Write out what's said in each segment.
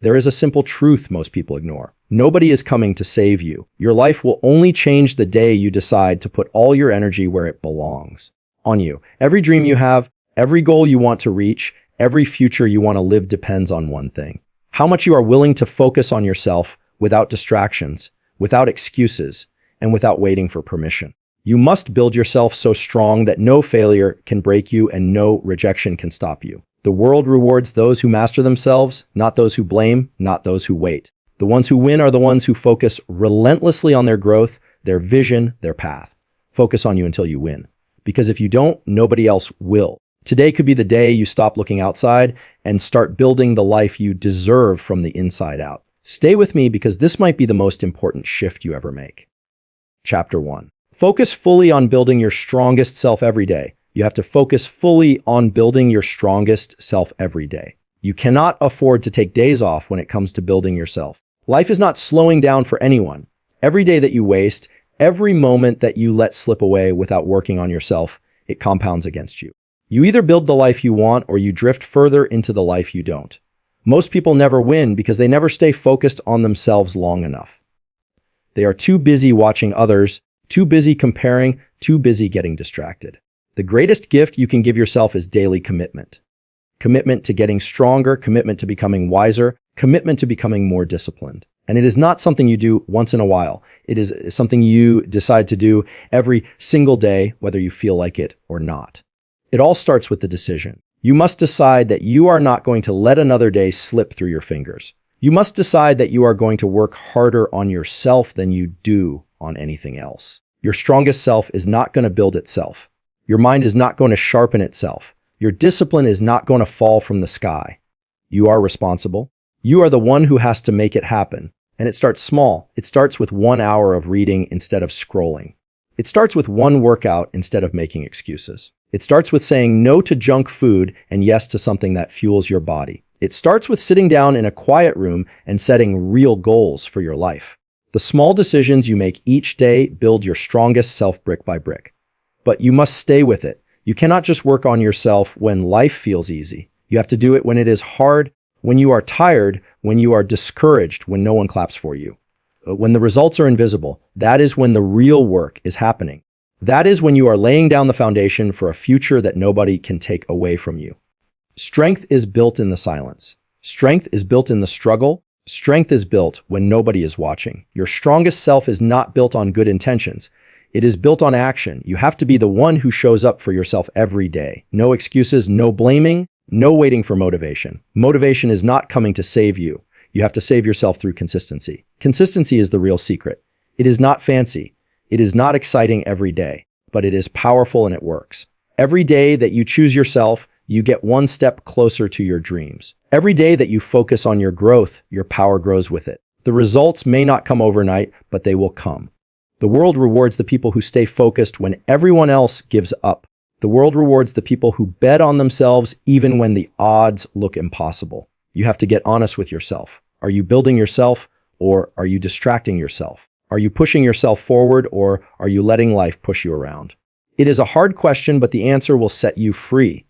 There is a simple truth most people ignore. Nobody is coming to save you. Your life will only change the day you decide to put all your energy where it belongs. On you. Every dream you have, every goal you want to reach, every future you want to live depends on one thing. How much you are willing to focus on yourself without distractions, without excuses, and without waiting for permission. You must build yourself so strong that no failure can break you and no rejection can stop you. The world rewards those who master themselves, not those who blame, not those who wait. The ones who win are the ones who focus relentlessly on their growth, their vision, their path. Focus on you until you win. Because if you don't, nobody else will. Today could be the day you stop looking outside and start building the life you deserve from the inside out. Stay with me because this might be the most important shift you ever make. Chapter 1. Focus fully on building your strongest self every day. You have to focus fully on building your strongest self every day. You cannot afford to take days off when it comes to building yourself. Life is not slowing down for anyone. Every day that you waste, every moment that you let slip away without working on yourself, it compounds against you. You either build the life you want or you drift further into the life you don't. Most people never win because they never stay focused on themselves long enough. They are too busy watching others, too busy comparing, too busy getting distracted. The greatest gift you can give yourself is daily commitment. Commitment to getting stronger, commitment to becoming wiser, commitment to becoming more disciplined. And it is not something you do once in a while. It is something you decide to do every single day, whether you feel like it or not. It all starts with the decision. You must decide that you are not going to let another day slip through your fingers. You must decide that you are going to work harder on yourself than you do on anything else. Your strongest self is not going to build itself. Your mind is not going to sharpen itself. Your discipline is not going to fall from the sky. You are responsible. You are the one who has to make it happen. And it starts small. It starts with 1 hour of reading instead of scrolling. It starts with one workout instead of making excuses. It starts with saying no to junk food and yes to something that fuels your body. It starts with sitting down in a quiet room and setting real goals for your life. The small decisions you make each day build your strongest self brick by brick. But you must stay with it. You cannot just work on yourself when life feels easy. You have to do it when it is hard, when you are tired, when you are discouraged, when no one claps for you. When the results are invisible, that is when the real work is happening. That is when you are laying down the foundation for a future that nobody can take away from you. Strength is built in the silence. Strength is built in the struggle. Strength is built when nobody is watching. Your strongest self is not built on good intentions. It is built on action. You have to be the one who shows up for yourself every day. No excuses, no blaming, no waiting for motivation. Motivation is not coming to save you. You have to save yourself through consistency. Consistency is the real secret. It is not fancy. It is not exciting every day, but it is powerful and it works. Every day that you choose yourself, you get one step closer to your dreams. Every day that you focus on your growth, your power grows with it. The results may not come overnight, but they will come. The world rewards the people who stay focused when everyone else gives up. The world rewards the people who bet on themselves even when the odds look impossible. You have to get honest with yourself. Are you building yourself or are you distracting yourself? Are you pushing yourself forward or are you letting life push you around? It is a hard question, but the answer will set you free.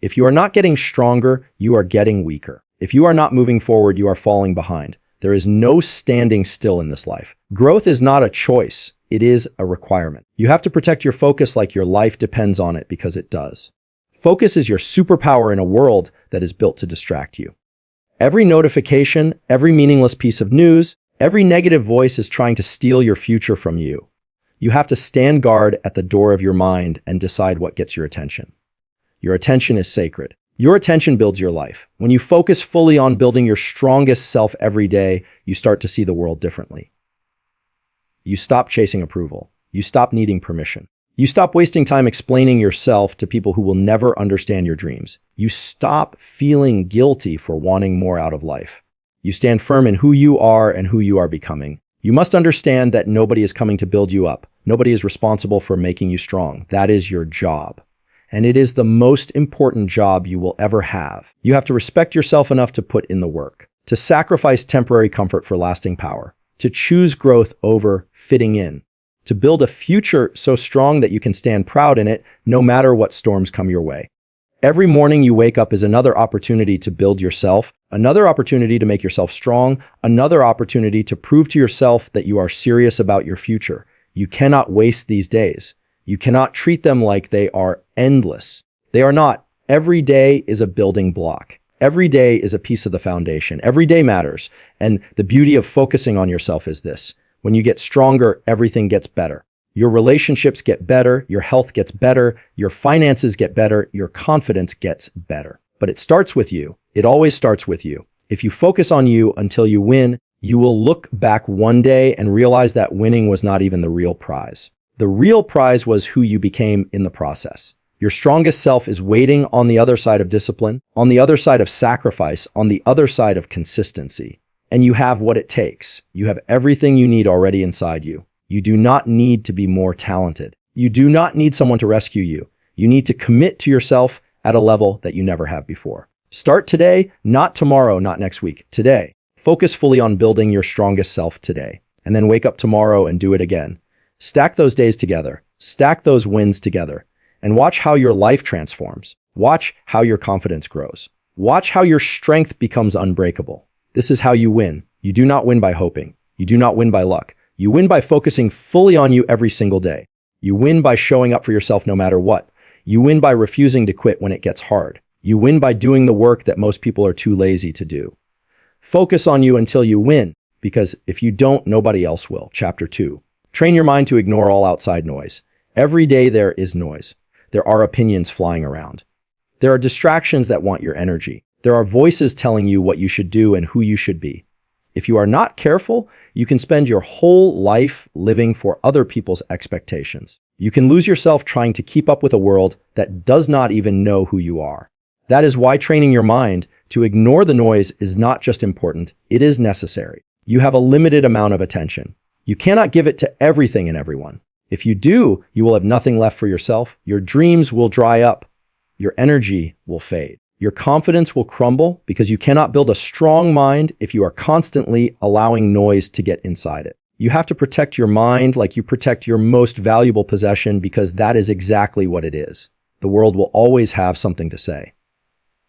If you are not getting stronger, you are getting weaker. If you are not moving forward, you are falling behind. There is no standing still in this life. Growth is not a choice. It is a requirement. You have to protect your focus like your life depends on it because it does. Focus is your superpower in a world that is built to distract you. Every notification, every meaningless piece of news, every negative voice is trying to steal your future from you. You have to stand guard at the door of your mind and decide what gets your attention. Your attention is sacred. Your attention builds your life. When you focus fully on building your strongest self every day, you start to see the world differently. You stop chasing approval. You stop needing permission. You stop wasting time explaining yourself to people who will never understand your dreams. You stop feeling guilty for wanting more out of life. You stand firm in who you are and who you are becoming. You must understand that nobody is coming to build you up. Nobody is responsible for making you strong. That is your job. And it is the most important job you will ever have. You have to respect yourself enough to put in the work, to sacrifice temporary comfort for lasting power, to choose growth over fitting in, to build a future so strong that you can stand proud in it no matter what storms come your way. Every morning you wake up is another opportunity to build yourself, another opportunity to make yourself strong, another opportunity to prove to yourself that you are serious about your future. You cannot waste these days. You cannot treat them like they are endless. They are not. Every day is a building block. Every day is a piece of the foundation. Every day matters. And the beauty of focusing on yourself is this. When you get stronger, everything gets better. Your relationships get better, your health gets better, your finances get better, your confidence gets better. But it starts with you. It always starts with you. If you focus on you until you win, you will look back one day and realize that winning was not even the real prize. The real prize was who you became in the process. Your strongest self is waiting on the other side of discipline, on the other side of sacrifice, on the other side of consistency. And you have what it takes. You have everything you need already inside you. You do not need to be more talented. You do not need someone to rescue you. You need to commit to yourself at a level that you never have before. Start today, not tomorrow, not next week, today. Focus fully on building your strongest self today, and then wake up tomorrow and do it again. Stack those days together, stack those wins together, and watch how your life transforms. Watch how your confidence grows. Watch how your strength becomes unbreakable. This is how you win. You do not win by hoping. You do not win by luck. You win by focusing fully on you every single day. You win by showing up for yourself no matter what. You win by refusing to quit when it gets hard. You win by doing the work that most people are too lazy to do. Focus on you until you win, because if you don't, nobody else will. Chapter 2. Train your mind to ignore all outside noise. Every day there is noise. There are opinions flying around. There are distractions that want your energy. There are voices telling you what you should do and who you should be. If you are not careful, you can spend your whole life living for other people's expectations. You can lose yourself trying to keep up with a world that does not even know who you are. That is why training your mind to ignore the noise is not just important, it is necessary. You have a limited amount of attention. You cannot give it to everything and everyone. If you do, you will have nothing left for yourself. Your dreams will dry up. Your energy will fade. Your confidence will crumble because you cannot build a strong mind if you are constantly allowing noise to get inside it. You have to protect your mind like you protect your most valuable possession, because that is exactly what it is. The world will always have something to say.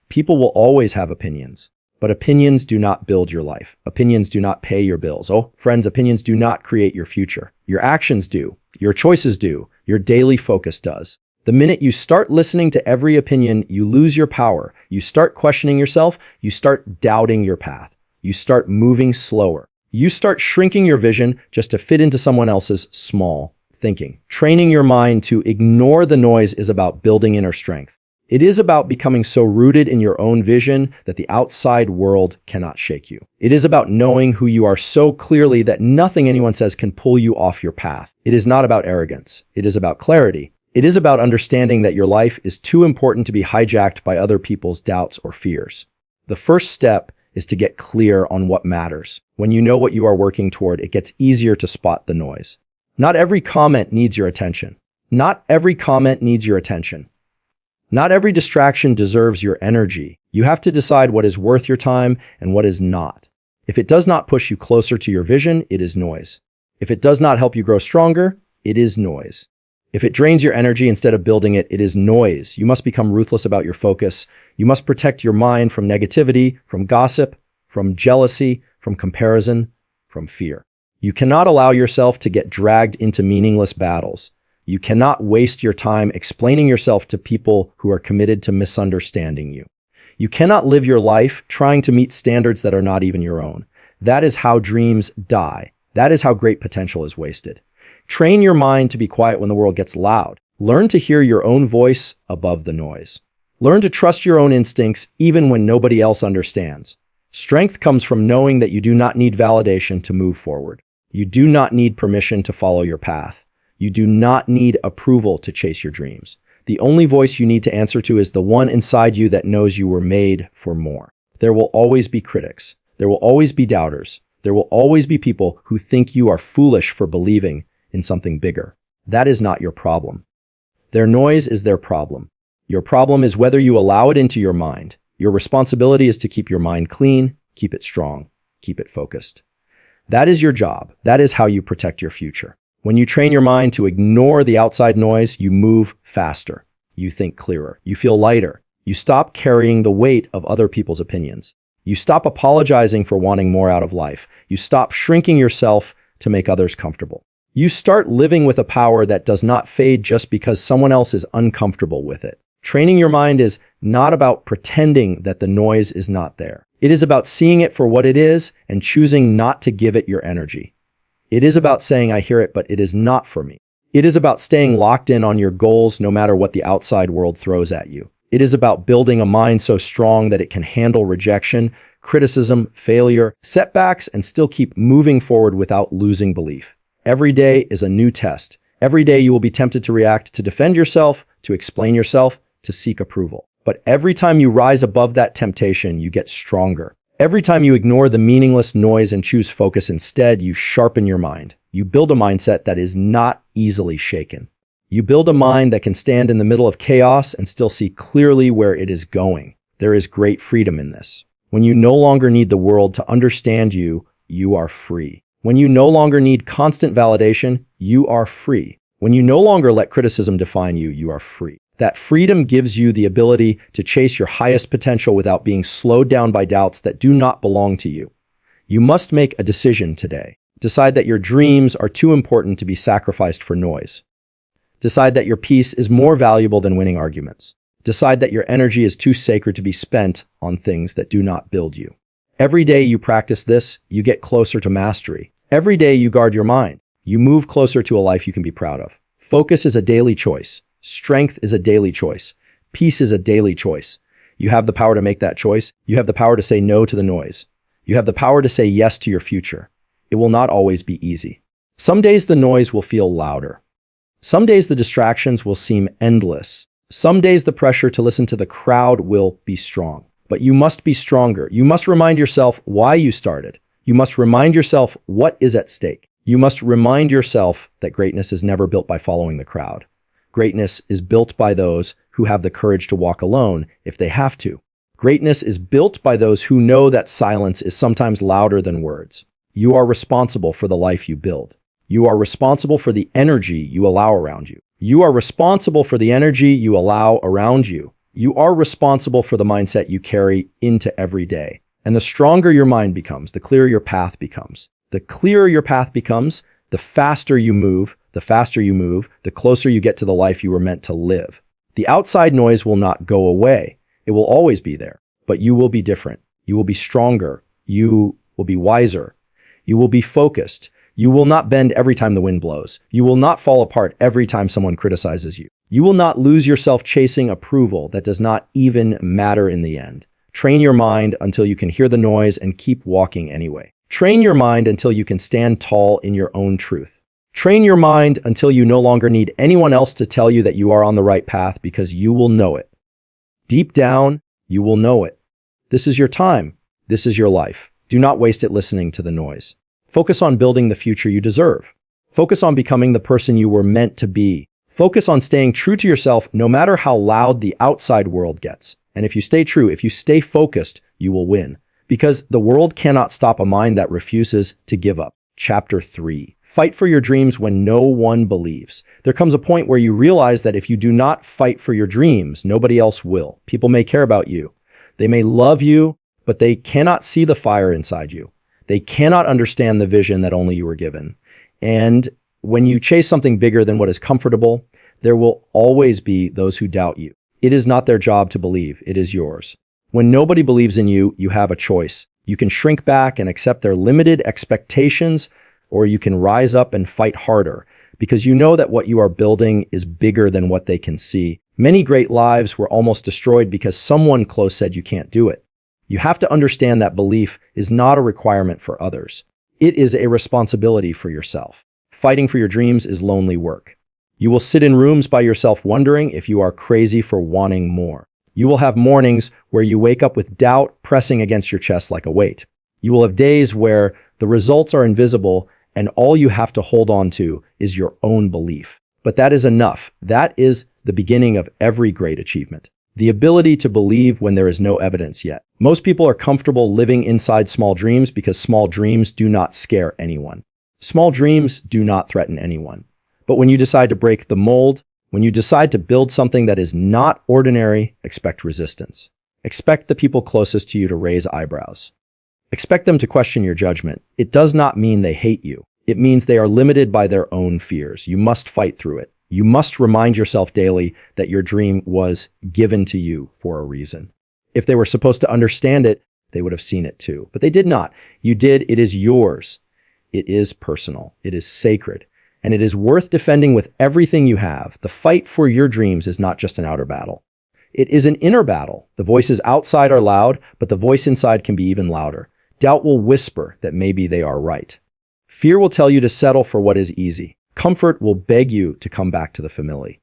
People will always have opinions, but opinions do not build your life. Opinions do not pay your bills. Oh, friends, opinions do not create your future. Your actions do. Your choices do. Your daily focus does. The minute you start listening to every opinion, you lose your power. You start questioning yourself. You start doubting your path. You start moving slower. You start shrinking your vision just to fit into someone else's small thinking. Training your mind to ignore the noise is about building inner strength. It is about becoming so rooted in your own vision that the outside world cannot shake you. It is about knowing who you are so clearly that nothing anyone says can pull you off your path. It is not about arrogance. It is about clarity. It is about understanding that your life is too important to be hijacked by other people's doubts or fears. The first step is to get clear on what matters. When you know what you are working toward, it gets easier to spot the noise. Not every comment needs your attention. Not every comment needs your attention. Not every distraction deserves your energy. You have to decide what is worth your time and what is not. If it does not push you closer to your vision, it is noise. If it does not help you grow stronger, it is noise. If it drains your energy instead of building it, it is noise. You must become ruthless about your focus. You must protect your mind from negativity, from gossip, from jealousy, from comparison, from fear. You cannot allow yourself to get dragged into meaningless battles. You cannot waste your time explaining yourself to people who are committed to misunderstanding you. You cannot live your life trying to meet standards that are not even your own. That is how dreams die. That is how great potential is wasted. Train your mind to be quiet when the world gets loud. Learn to hear your own voice above the noise. Learn to trust your own instincts even when nobody else understands. Strength comes from knowing that you do not need validation to move forward. You do not need permission to follow your path. You do not need approval to chase your dreams. The only voice you need to answer to is the one inside you that knows you were made for more. There will always be critics. There will always be doubters. There will always be people who think you are foolish for believing in something bigger. That is not your problem. Their noise is their problem. Your problem is whether you allow it into your mind. Your responsibility is to keep your mind clean, keep it strong, keep it focused. That is your job. That is how you protect your future. When you train your mind to ignore the outside noise, you move faster. You think clearer. You feel lighter. You stop carrying the weight of other people's opinions. You stop apologizing for wanting more out of life. You stop shrinking yourself to make others comfortable. You start living with a power that does not fade just because someone else is uncomfortable with it. Training your mind is not about pretending that the noise is not there. It is about seeing it for what it is and choosing not to give it your energy. It is about saying, I hear it, but it is not for me. It is about staying locked in on your goals no matter what the outside world throws at you. It is about building a mind so strong that it can handle rejection, criticism, failure, setbacks, and still keep moving forward without losing belief. Every day is a new test. Every day you will be tempted to react, to defend yourself, to explain yourself, to seek approval. But every time you rise above that temptation, you get stronger. Every time you ignore the meaningless noise and choose focus instead, you sharpen your mind. You build a mindset that is not easily shaken. You build a mind that can stand in the middle of chaos and still see clearly where it is going. There is great freedom in this. When you no longer need the world to understand you, you are free. When you no longer need constant validation, you are free. When you no longer let criticism define you, you are free. That freedom gives you the ability to chase your highest potential without being slowed down by doubts that do not belong to you. You must make a decision today. Decide that your dreams are too important to be sacrificed for noise. Decide that your peace is more valuable than winning arguments. Decide that your energy is too sacred to be spent on things that do not build you. Every day you practice this, you get closer to mastery. Every day you guard your mind. You move closer to a life you can be proud of. Focus is a daily choice. Strength is a daily choice. Peace is a daily choice. You have the power to make that choice. You have the power to say no to the noise. You have the power to say yes to your future. It will not always be easy. Some days the noise will feel louder. Some days the distractions will seem endless. Some days the pressure to listen to the crowd will be strong. But you must be stronger. You must remind yourself why you started. You must remind yourself what is at stake. You must remind yourself that greatness is never built by following the crowd. Greatness is built by those who have the courage to walk alone if they have to. Greatness is built by those who know that silence is sometimes louder than words. You are responsible for the life you build. You are responsible for the energy you allow around you. You are responsible for the energy you allow around you. You are responsible for the mindset you carry into every day. And the stronger your mind becomes, the clearer your path becomes. The clearer your path becomes, the faster you move. The faster you move, the closer you get to the life you were meant to live. The outside noise will not go away. It will always be there, but you will be different. You will be stronger. You will be wiser. You will be focused. You will not bend every time the wind blows. You will not fall apart every time someone criticizes you. You will not lose yourself chasing approval that does not even matter in the end. Train your mind until you can hear the noise and keep walking anyway. Train your mind until you can stand tall in your own truth. Train your mind until you no longer need anyone else to tell you that you are on the right path because you will know it. Deep down, you will know it. This is your time. This is your life. Do not waste it listening to the noise. Focus on building the future you deserve. Focus on becoming the person you were meant to be. Focus on staying true to yourself no matter how loud the outside world gets. And if you stay true, if you stay focused, you will win. Because the world cannot stop a mind that refuses to give up. Chapter 3. Fight for your dreams when no one believes. There comes a point where you realize that if you do not fight for your dreams, nobody else will. People may care about you. They may love you, but they cannot see the fire inside you. They cannot understand the vision that only you were given. And when you chase something bigger than what is comfortable, there will always be those who doubt you. It is not their job to believe. It is yours. When nobody believes in you, you have a choice. You can shrink back and accept their limited expectations, or you can rise up and fight harder because you know that what you are building is bigger than what they can see. Many great lives were almost destroyed because someone close said you can't do it. You have to understand that belief is not a requirement for others. It is a responsibility for yourself. Fighting for your dreams is lonely work. You will sit in rooms by yourself wondering if you are crazy for wanting more. You will have mornings where you wake up with doubt pressing against your chest like a weight. You will have days where the results are invisible and all you have to hold on to is your own belief. But that is enough. That is the beginning of every great achievement. The ability to believe when there is no evidence yet. Most people are comfortable living inside small dreams because small dreams do not scare anyone. Small dreams do not threaten anyone. But when you decide to break the mold, When you decide to build something that is not ordinary, expect resistance. Expect the people closest to you to raise eyebrows. Expect them to question your judgment. It does not mean they hate you. It means they are limited by their own fears. You must fight through it. You must remind yourself daily that your dream was given to you for a reason. If they were supposed to understand it, they would have seen it too. But they did not. You did. It is yours. It is personal. It is sacred. And it is worth defending with everything you have. The fight for your dreams is not just an outer battle. It is an inner battle. The voices outside are loud, but the voice inside can be even louder. Doubt will whisper that maybe they are right. Fear will tell you to settle for what is easy. Comfort will beg you to come back to the familiar.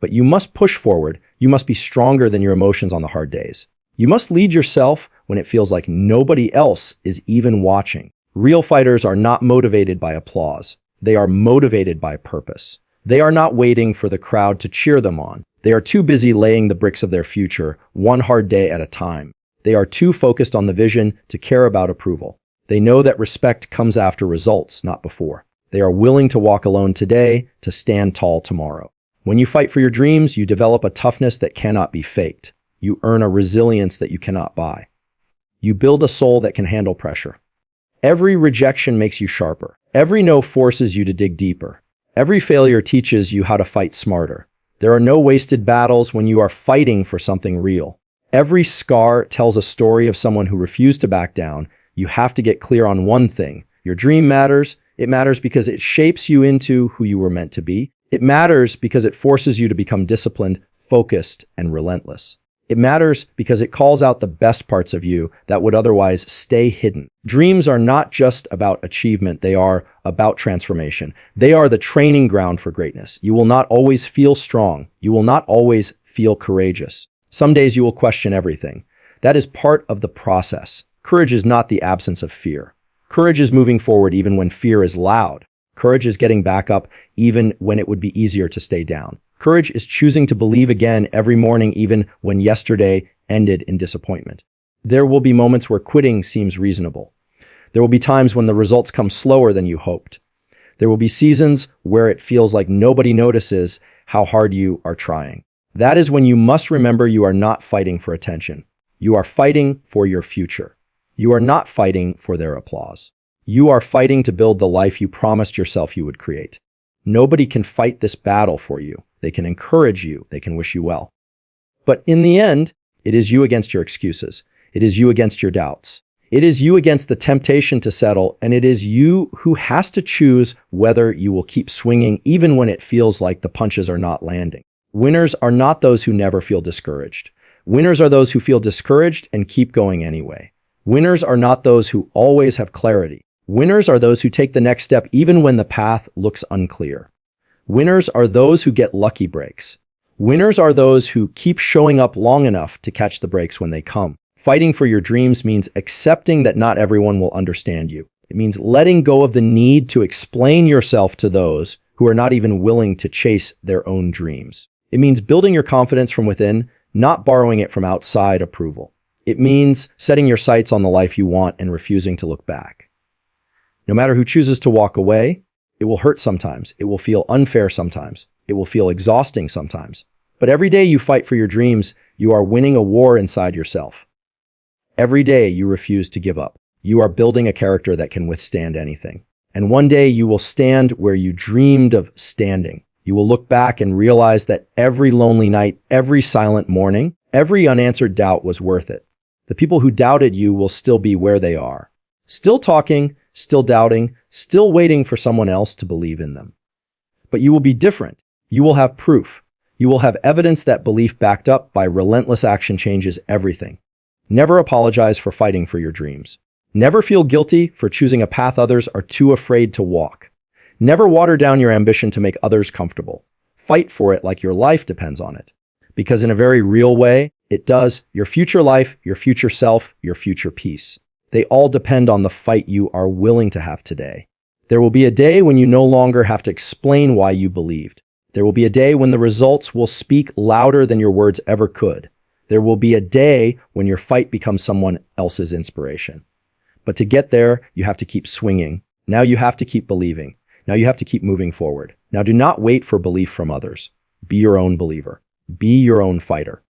But you must push forward. You must be stronger than your emotions on the hard days. You must lead yourself when it feels like nobody else is even watching. Real fighters are not motivated by applause. They are motivated by purpose. They are not waiting for the crowd to cheer them on. They are too busy laying the bricks of their future, one hard day at a time. They are too focused on the vision to care about approval. They know that respect comes after results, not before. They are willing to walk alone today to stand tall tomorrow. When you fight for your dreams, you develop a toughness that cannot be faked. You earn a resilience that you cannot buy. You build a soul that can handle pressure. Every rejection makes you sharper. Every no forces you to dig deeper. Every failure teaches you how to fight smarter. There are no wasted battles when you are fighting for something real. Every scar tells a story of someone who refused to back down. You have to get clear on one thing. Your dream matters. It matters because it shapes you into who you were meant to be. It matters because it forces you to become disciplined, focused, and relentless. It matters because it calls out the best parts of you that would otherwise stay hidden. Dreams are not just about achievement. They are about transformation. They are the training ground for greatness. You will not always feel strong. You will not always feel courageous. Some days you will question everything. That is part of the process. Courage is not the absence of fear. Courage is moving forward even when fear is loud. Courage is getting back up even when it would be easier to stay down. Courage is choosing to believe again every morning even when yesterday ended in disappointment. There will be moments where quitting seems reasonable. There will be times when the results come slower than you hoped. There will be seasons where it feels like nobody notices how hard you are trying. That is when you must remember you are not fighting for attention. You are fighting for your future. You are not fighting for their applause. You are fighting to build the life you promised yourself you would create. Nobody can fight this battle for you. They can encourage you. They can wish you well. But in the end, it is you against your excuses. It is you against your doubts. It is you against the temptation to settle, and it is you who has to choose whether you will keep swinging even when it feels like the punches are not landing. Winners are not those who never feel discouraged. Winners are those who feel discouraged and keep going anyway. Winners are not those who always have clarity. Winners are those who take the next step even when the path looks unclear. Winners are those who get lucky breaks. Winners are those who keep showing up long enough to catch the breaks when they come. Fighting for your dreams means accepting that not everyone will understand you. It means letting go of the need to explain yourself to those who are not even willing to chase their own dreams. It means building your confidence from within, not borrowing it from outside approval. It means setting your sights on the life you want and refusing to look back. No matter who chooses to walk away, it will hurt sometimes. It will feel unfair sometimes. It will feel exhausting sometimes. But every day you fight for your dreams, you are winning a war inside yourself. Every day you refuse to give up. You are building a character that can withstand anything. And one day you will stand where you dreamed of standing. You will look back and realize that every lonely night, every silent morning, every unanswered doubt was worth it. The people who doubted you will still be where they are. Still talking, still doubting, still waiting for someone else to believe in them. But you will be different. You will have proof. You will have evidence that belief backed up by relentless action changes everything. Never apologize for fighting for your dreams. Never feel guilty for choosing a path others are too afraid to walk. Never water down your ambition to make others comfortable. Fight for it like your life depends on it. Because in a very real way, it does. Your future life, your future self, your future peace. They all depend on the fight you are willing to have today. There will be a day when you no longer have to explain why you believed. There will be a day when the results will speak louder than your words ever could. There will be a day when your fight becomes someone else's inspiration. But to get there, you have to keep swinging. Now you have to keep believing. Now you have to keep moving forward. Now do not wait for belief from others. Be your own believer. Be your own fighter.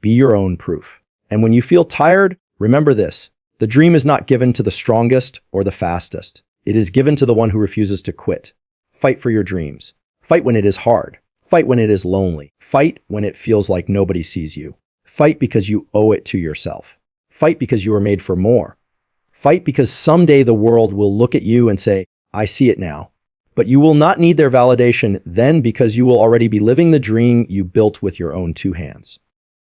Be your own proof. And when you feel tired, remember this. The dream is not given to the strongest or the fastest. It is given to the one who refuses to quit. Fight for your dreams. Fight when it is hard. Fight when it is lonely. Fight when it feels like nobody sees you. Fight because you owe it to yourself. Fight because you are made for more. Fight because someday the world will look at you and say, I see it now. But you will not need their validation then because you will already be living the dream you built with your own two hands.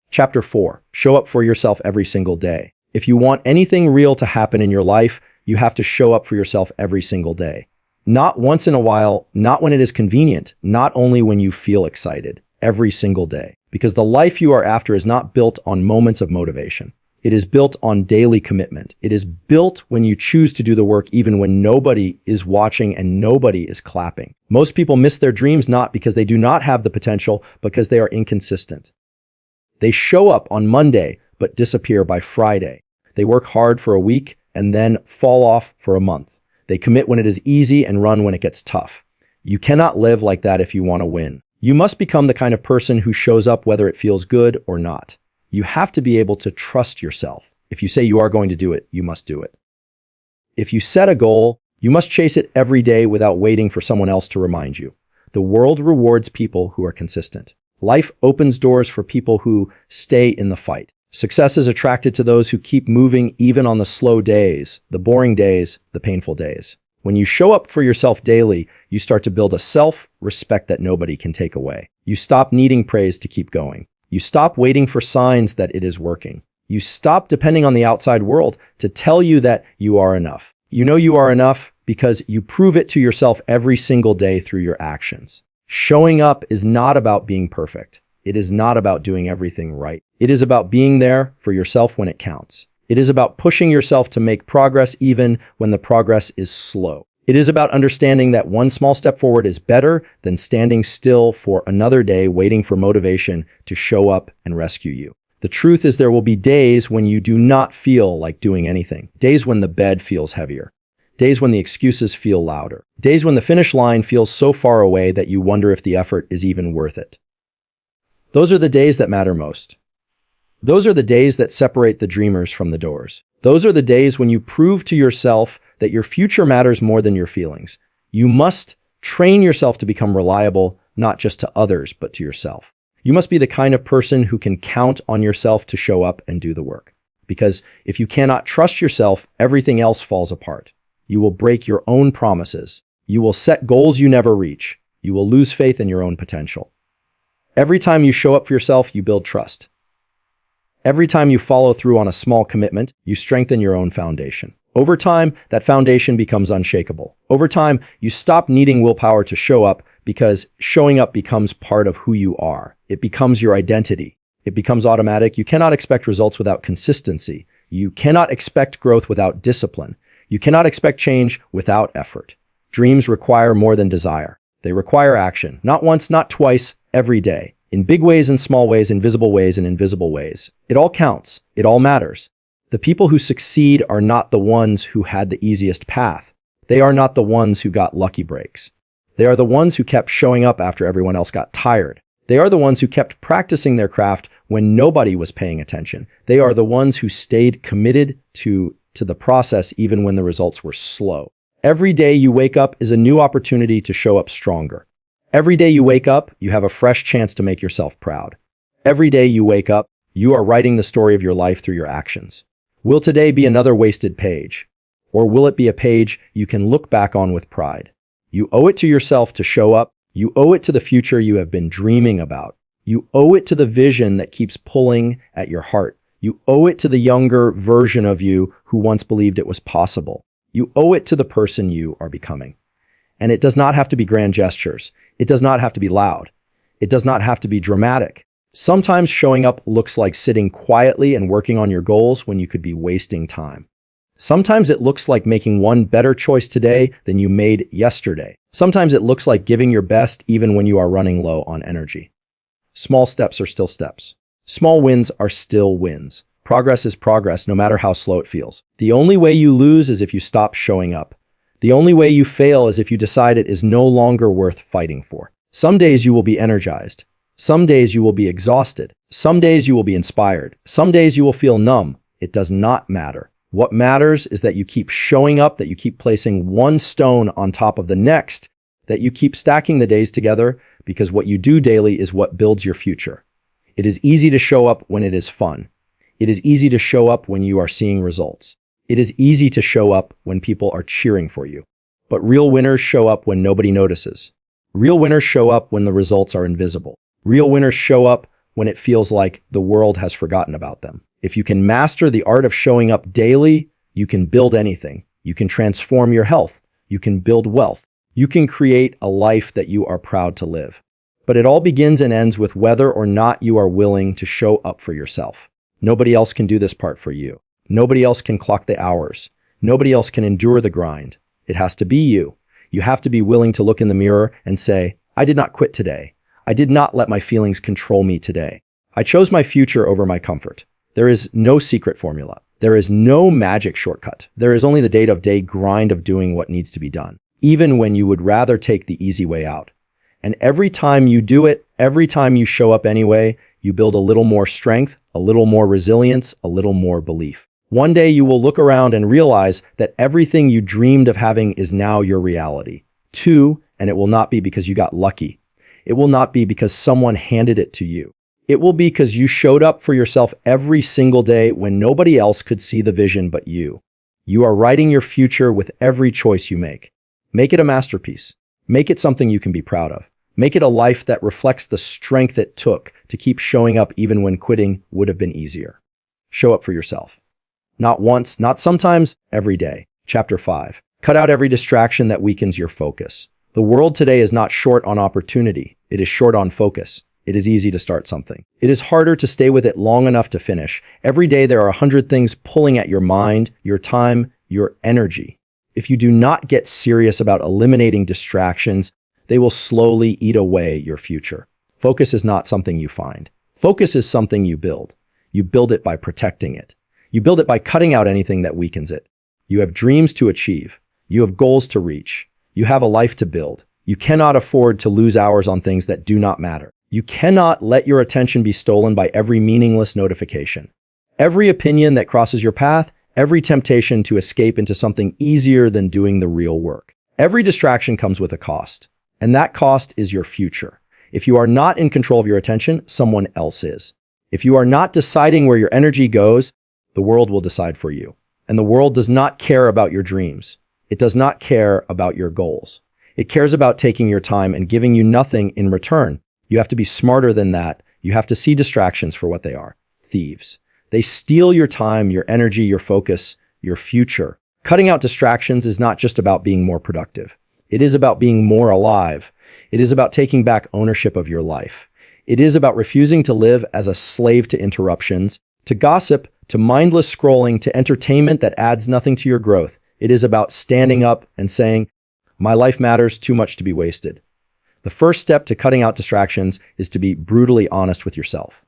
Chapter 4. Show up for yourself every single day. If you want anything real to happen in your life, you have to show up for yourself every single day. Not once in a while, not when it is convenient, not only when you feel excited, every single day. Because the life you are after is not built on moments of motivation. It is built on daily commitment. It is built when you choose to do the work even when nobody is watching and nobody is clapping. Most people miss their dreams not because they do not have the potential, because they are inconsistent. They show up on Monday but disappear by Friday. They work hard for a week and then fall off for a month. They commit when it is easy and run when it gets tough. You cannot live like that if you want to win. You must become the kind of person who shows up whether it feels good or not. You have to be able to trust yourself. If you say you are going to do it, you must do it. If you set a goal, you must chase it every day without waiting for someone else to remind you. The world rewards people who are consistent. Life opens doors for people who stay in the fight. Success is attracted to those who keep moving even on the slow days, the boring days, the painful days. When you show up for yourself daily, you start to build a self-respect that nobody can take away. You stop needing praise to keep going. You stop waiting for signs that it is working. You stop depending on the outside world to tell you that you are enough. You know you are enough because you prove it to yourself every single day through your actions. Showing up is not about being perfect. It is not about doing everything right. It is about being there for yourself when it counts. It is about pushing yourself to make progress even when the progress is slow. It is about understanding that one small step forward is better than standing still for another day waiting for motivation to show up and rescue you. The truth is there will be days when you do not feel like doing anything. Days when the bed feels heavier. Days when the excuses feel louder. Days when the finish line feels so far away that you wonder if the effort is even worth it. Those are the days that matter most. Those are the days that separate the dreamers from the doors. Those are the days when you prove to yourself that your future matters more than your feelings. You must train yourself to become reliable, not just to others, but to yourself. You must be the kind of person who can count on yourself to show up and do the work. Because if you cannot trust yourself, everything else falls apart. You will break your own promises. You will set goals you never reach. You will lose faith in your own potential. Every time you show up for yourself, you build trust. Every time you follow through on a small commitment, you strengthen your own foundation. Over time, that foundation becomes unshakable. Over time, you stop needing willpower to show up because showing up becomes part of who you are. It becomes your identity. It becomes automatic. You cannot expect results without consistency. You cannot expect growth without discipline. You cannot expect change without effort. Dreams require more than desire. They require action. Not once, not twice, every day. In big ways and small ways, in visible ways and invisible ways. It all counts. It all matters. The people who succeed are not the ones who had the easiest path. They are not the ones who got lucky breaks. They are the ones who kept showing up after everyone else got tired. They are the ones who kept practicing their craft when nobody was paying attention. They are the ones who stayed committed to the process even when the results were slow. Every day you wake up is a new opportunity to show up stronger. Every day you wake up, you have a fresh chance to make yourself proud. Every day you wake up, you are writing the story of your life through your actions. Will today be another wasted page? Or will it be a page you can look back on with pride? You owe it to yourself to show up. You owe it to the future you have been dreaming about. You owe it to the vision that keeps pulling at your heart. You owe it to the younger version of you who once believed it was possible. You owe it to the person you are becoming. And it does not have to be grand gestures. It does not have to be loud. It does not have to be dramatic. Sometimes showing up looks like sitting quietly and working on your goals when you could be wasting time. Sometimes it looks like making one better choice today than you made yesterday. Sometimes it looks like giving your best even when you are running low on energy. Small steps are still steps. Small wins are still wins. Progress is progress, no matter how slow it feels. The only way you lose is if you stop showing up. The only way you fail is if you decide it is no longer worth fighting for. Some days you will be energized. Some days you will be exhausted. Some days you will be inspired. Some days you will feel numb. It does not matter. What matters is that you keep showing up, that you keep placing one stone on top of the next, that you keep stacking the days together, because what you do daily is what builds your future. It is easy to show up when it is fun. It is easy to show up when you are seeing results. It is easy to show up when people are cheering for you. But real winners show up when nobody notices. Real winners show up when the results are invisible. Real winners show up when it feels like the world has forgotten about them. If you can master the art of showing up daily, you can build anything. You can transform your health. You can build wealth. You can create a life that you are proud to live. But it all begins and ends with whether or not you are willing to show up for yourself. Nobody else can do this part for you. Nobody else can clock the hours. Nobody else can endure the grind. It has to be you. You have to be willing to look in the mirror and say, I did not quit today. I did not let my feelings control me today. I chose my future over my comfort. There is no secret formula. There is no magic shortcut. There is only the day-to-day grind of doing what needs to be done, even when you would rather take the easy way out. And every time you do it, every time you show up anyway, you build a little more strength, a little more resilience, a little more belief. One day you will look around and realize that everything you dreamed of having is now your reality. 2, and it will not be because you got lucky. It will not be because someone handed it to you. It will be because you showed up for yourself every single day when nobody else could see the vision but you. You are writing your future with every choice you make. Make it a masterpiece. Make it something you can be proud of. Make it a life that reflects the strength it took to keep showing up even when quitting would have been easier. Show up for yourself. Not once, not sometimes, every day. Chapter 5. Cut out every distraction that weakens your focus. The world today is not short on opportunity. It is short on focus. It is easy to start something. It is harder to stay with it long enough to finish. Every day there are 100 things pulling at your mind, your time, your energy. If you do not get serious about eliminating distractions, they will slowly eat away your future. Focus is not something you find. Focus is something you build. You build it by protecting it. You build it by cutting out anything that weakens it. You have dreams to achieve. You have goals to reach. You have a life to build. You cannot afford to lose hours on things that do not matter. You cannot let your attention be stolen by every meaningless notification. Every opinion that crosses your path, every temptation to escape into something easier than doing the real work. Every distraction comes with a cost, and that cost is your future. If you are not in control of your attention, someone else is. If you are not deciding where your energy goes, the world will decide for you. And the world does not care about your dreams. It does not care about your goals. It cares about taking your time and giving you nothing in return. You have to be smarter than that. You have to see distractions for what they are. Thieves. They steal your time, your energy, your focus, your future. Cutting out distractions is not just about being more productive. It is about being more alive. It is about taking back ownership of your life. It is about refusing to live as a slave to interruptions, to gossip, to mindless scrolling, to entertainment that adds nothing to your growth. It is about standing up and saying, my life matters too much to be wasted. The first step to cutting out distractions is to be brutally honest with yourself.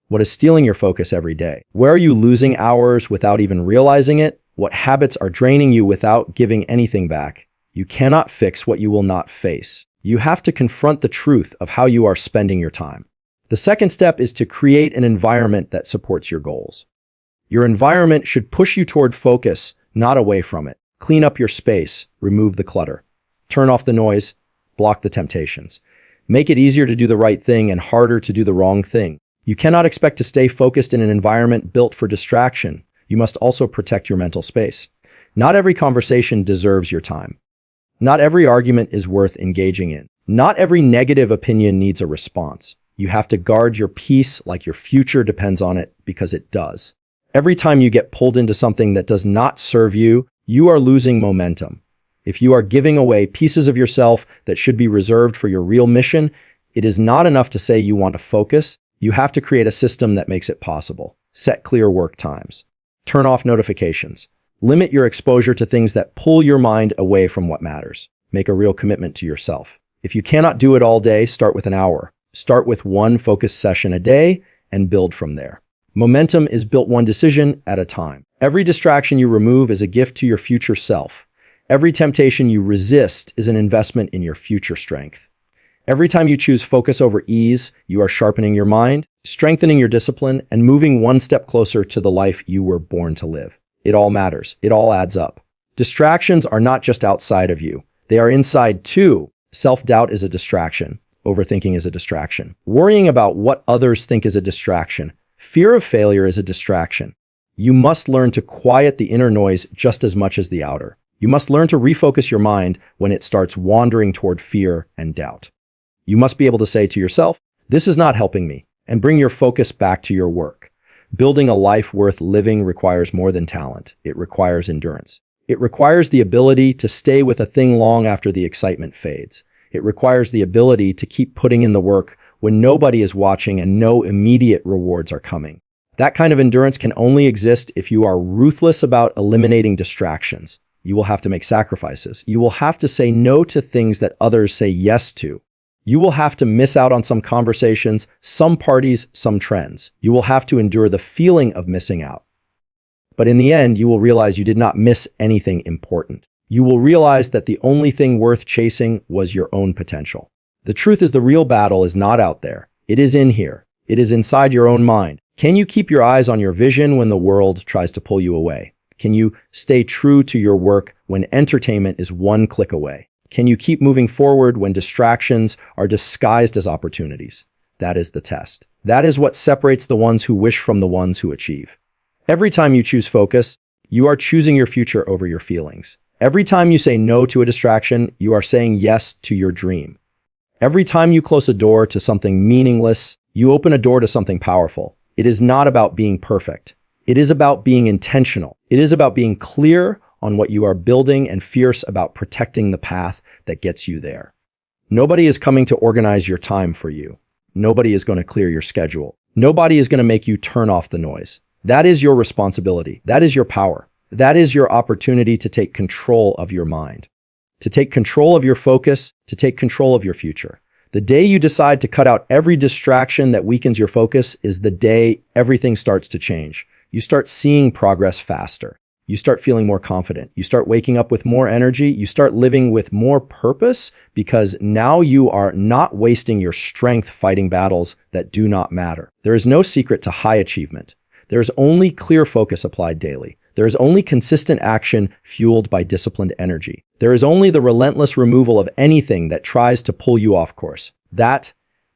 What is stealing your focus every day? Where are you losing hours without even realizing it? What habits are draining you without giving anything back? You cannot fix what you will not face. You have to confront the truth of how you are spending your time. The second step is to create an environment that supports your goals. Your environment should push you toward focus, not away from it. Clean up your space, remove the clutter. Turn off the noise, block the temptations. Make it easier to do the right thing and harder to do the wrong thing. You cannot expect to stay focused in an environment built for distraction. You must also protect your mental space. Not every conversation deserves your time. Not every argument is worth engaging in. Not every negative opinion needs a response. You have to guard your peace like your future depends on it, because it does. Every time you get pulled into something that does not serve you, you are losing momentum. If you are giving away pieces of yourself that should be reserved for your real mission, it is not enough to say you want to focus. You have to create a system that makes it possible. Set clear work times. Turn off notifications. Limit your exposure to things that pull your mind away from what matters. Make a real commitment to yourself. If you cannot do it all day, start with an hour. Start with one focused session a day and build from there. Momentum is built one decision at a time. Every distraction you remove is a gift to your future self. Every temptation you resist is an investment in your future strength. Every time you choose focus over ease, you are sharpening your mind, strengthening your discipline, and moving one step closer to the life you were born to live. It all matters. It all adds up. Distractions are not just outside of you. They are inside too. Self-doubt is a distraction. Overthinking is a distraction. Worrying about what others think is a distraction. Fear of failure is a distraction. You must learn to quiet the inner noise just as much as the outer. You must learn to refocus your mind when it starts wandering toward fear and doubt. You must be able to say to yourself, "This is not helping me," and bring your focus back to your work. Building a life worth living requires more than talent. It requires endurance. It requires the ability to stay with a thing long after the excitement fades. It requires the ability to keep putting in the work when nobody is watching and no immediate rewards are coming. That kind of endurance can only exist if you are ruthless about eliminating distractions. You will have to make sacrifices. You will have to say no to things that others say yes to. You will have to miss out on some conversations, some parties, some trends. You will have to endure the feeling of missing out. But in the end, you will realize you did not miss anything important. You will realize that the only thing worth chasing was your own potential. The truth is, the real battle is not out there. It is in here. It is inside your own mind. Can you keep your eyes on your vision when the world tries to pull you away? Can you stay true to your work when entertainment is one click away? Can you keep moving forward when distractions are disguised as opportunities? That is the test. That is what separates the ones who wish from the ones who achieve. Every time you choose focus, you are choosing your future over your feelings. Every time you say no to a distraction, you are saying yes to your dream. Every time you close a door to something meaningless, you open a door to something powerful. It is not about being perfect. It is about being intentional. It is about being clear on what you are building and fierce about protecting the path that gets you there. Nobody is coming to organize your time for you. Nobody is going to clear your schedule. Nobody is going to make you turn off the noise. That is your responsibility. That is your power. That is your opportunity to take control of your mind, to take control of your focus, to take control of your future. The day you decide to cut out every distraction that weakens your focus is the day everything starts to change. You start seeing progress faster. You start feeling more confident. You start waking up with more energy. You start living with more purpose because now you are not wasting your strength fighting battles that do not matter. There is no secret to high achievement. There is only clear focus applied daily. There is only consistent action fueled by disciplined energy. There is only the relentless removal of anything that tries to pull you off course. That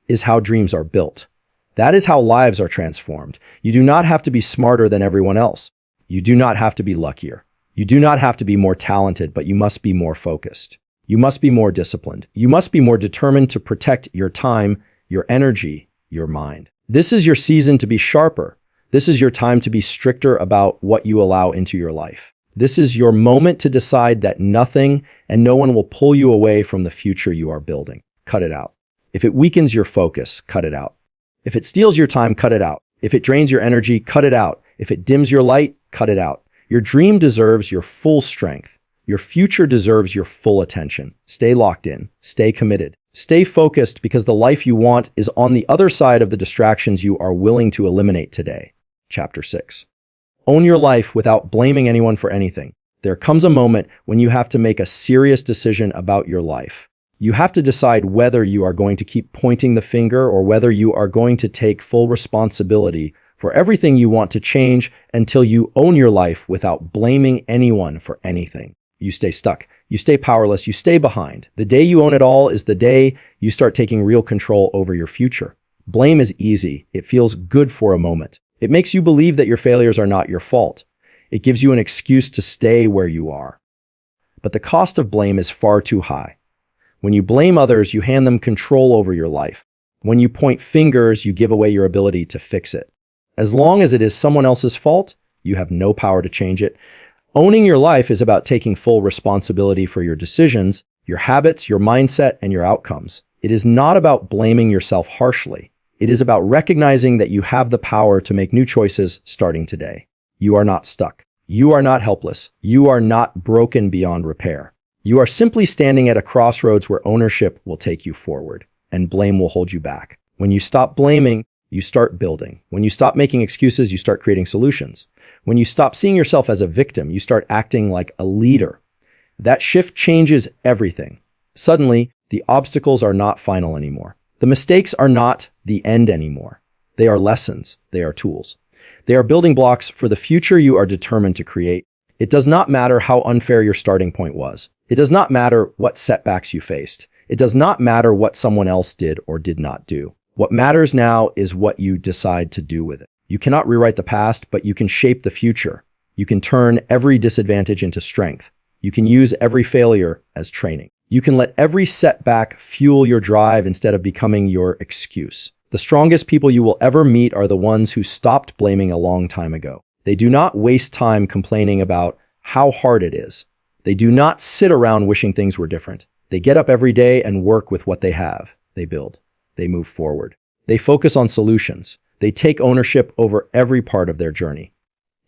is how dreams are built. That is how lives are transformed. You do not have to be smarter than everyone else. You do not have to be luckier. You do not have to be more talented, but you must be more focused. You must be more disciplined. You must be more determined to protect your time, your energy, your mind. This is your season to be sharper. This is your time to be stricter about what you allow into your life. This is your moment to decide that nothing and no one will pull you away from the future you are building. Cut it out. If it weakens your focus, cut it out. If it steals your time, cut it out. If it drains your energy, cut it out. If it dims your light, cut it out. Your dream deserves your full strength. Your future deserves your full attention. Stay locked in. Stay committed. Stay focused because the life you want is on the other side of the distractions you are willing to eliminate today. Chapter 6. Own your life without blaming anyone for anything. There comes a moment when you have to make a serious decision about your life. You have to decide whether you are going to keep pointing the finger or whether you are going to take full responsibility for everything you want to change until you own your life without blaming anyone for anything. You stay stuck. You stay powerless. You stay behind. The day you own it all is the day you start taking real control over your future. Blame is easy. It feels good for a moment. It makes you believe that your failures are not your fault. It gives you an excuse to stay where you are. But the cost of blame is far too high. When you blame others, you hand them control over your life. When you point fingers, you give away your ability to fix it. As long as it is someone else's fault, you have no power to change it. Owning your life is about taking full responsibility for your decisions, your habits, your mindset, and your outcomes. It is not about blaming yourself harshly. It is about recognizing that you have the power to make new choices starting today. You are not stuck. You are not helpless. You are not broken beyond repair. You are simply standing at a crossroads where ownership will take you forward and blame will hold you back. When you stop blaming, you start building. When you stop making excuses, you start creating solutions. When you stop seeing yourself as a victim, you start acting like a leader. That shift changes everything. Suddenly, The obstacles are not final anymore. The mistakes are not the end anymore. They are lessons. They are tools. They are building blocks for the future you are determined to create. It does not matter how unfair your starting point was. It does not matter what setbacks you faced. It does not matter what someone else did or did not do. What matters now is what you decide to do with it. You cannot rewrite the past, but you can shape the future. You can turn every disadvantage into strength. You can use every failure as training. You can let every setback fuel your drive instead of becoming your excuse. The strongest people you will ever meet are the ones who stopped blaming a long time ago. They do not waste time complaining about how hard it is. They do not sit around wishing things were different. They get up every day and work with what they have. They build. They move forward. They focus on solutions. They take ownership over every part of their journey.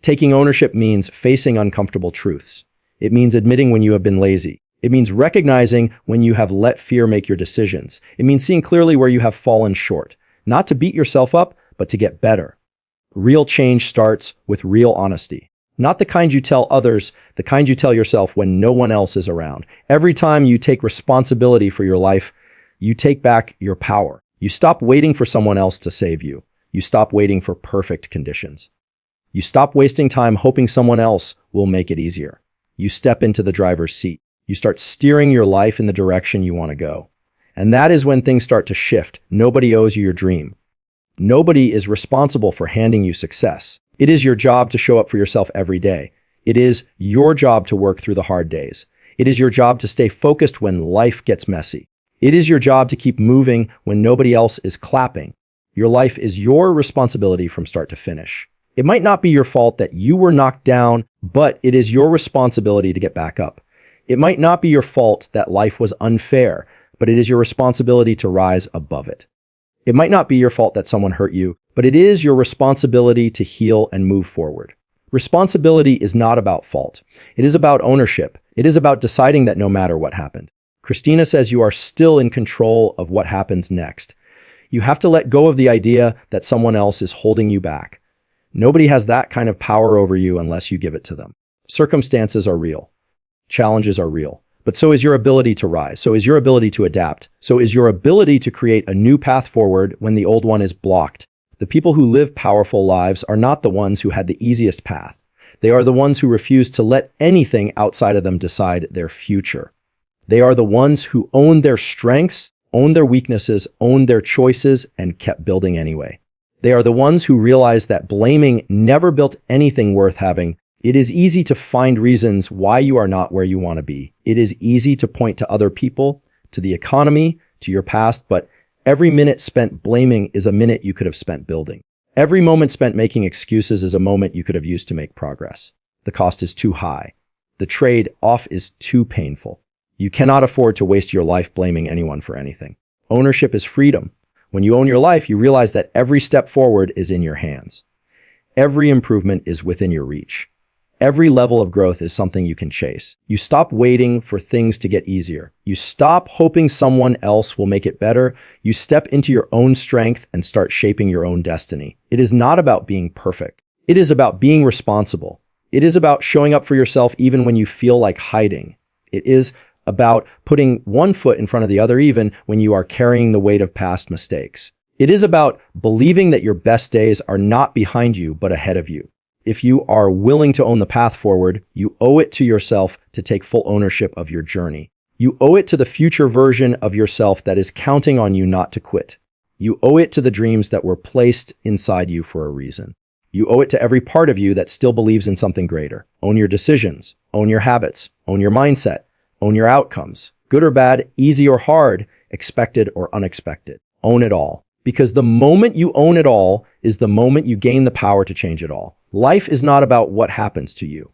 Taking ownership means facing uncomfortable truths. It means admitting when you have been lazy. It means recognizing when you have let fear make your decisions. It means seeing clearly where you have fallen short. Not to beat yourself up, but to get better. Real change starts with real honesty. Not the kind you tell others, the kind you tell yourself when no one else is around. Every time you take responsibility for your life, you take back your power. You stop waiting for someone else to save you. You stop waiting for perfect conditions. You stop wasting time hoping someone else will make it easier. You step into the driver's seat. You start steering your life in the direction you want to go. And that is when things start to shift. Nobody owes you your dream. Nobody is responsible for handing you success. It is your job to show up for yourself every day. It is your job to work through the hard days. It is your job to stay focused when life gets messy. It is your job to keep moving when nobody else is clapping. Your life is your responsibility from start to finish. It might not be your fault that you were knocked down, but it is your responsibility to get back up. It might not be your fault that life was unfair, but it is your responsibility to rise above it. It might not be your fault that someone hurt you, but it is your responsibility to heal and move forward. Responsibility is not about fault. It is about ownership. It is about deciding that no matter what happened. Christina says you are still in control of what happens next. You have to let go of the idea that someone else is holding you back. Nobody has that kind of power over you unless you give it to them. Circumstances are real. Challenges are real. But so is your ability to rise. So is your ability to adapt. So is your ability to create a new path forward when the old one is blocked. The people who live powerful lives are not the ones who had the easiest path. They are the ones who refuse to let anything outside of them decide their future. They are the ones who own their strengths, own their weaknesses, own their choices, and kept building anyway. They are the ones who realize that blaming never built anything worth having. It is easy to find reasons why you are not where you want to be. It is easy to point to other people, to the economy, to your past, but every minute spent blaming is a minute you could have spent building. Every moment spent making excuses is a moment you could have used to make progress. The cost is too high. The trade-off is too painful. You cannot afford to waste your life blaming anyone for anything. Ownership is freedom. When you own your life, you realize that every step forward is in your hands. Every improvement is within your reach. Every level of growth is something you can chase. You stop waiting for things to get easier. You stop hoping someone else will make it better. You step into your own strength and start shaping your own destiny. It is not about being perfect. It is about being responsible. It is about showing up for yourself even when you feel like hiding. It is about putting one foot in front of the other even when you are carrying the weight of past mistakes. It is about believing that your best days are not behind you, but ahead of you. If you are willing to own the path forward, you owe it to yourself to take full ownership of your journey. You owe it to the future version of yourself that is counting on you not to quit. You owe it to the dreams that were placed inside you for a reason. You owe it to every part of you that still believes in something greater. Own your decisions, own your habits, own your mindset, own your outcomes, good or bad, easy or hard, expected or unexpected. Own it all. Because the moment you own it all is the moment you gain the power to change it all. Life is not about what happens to you.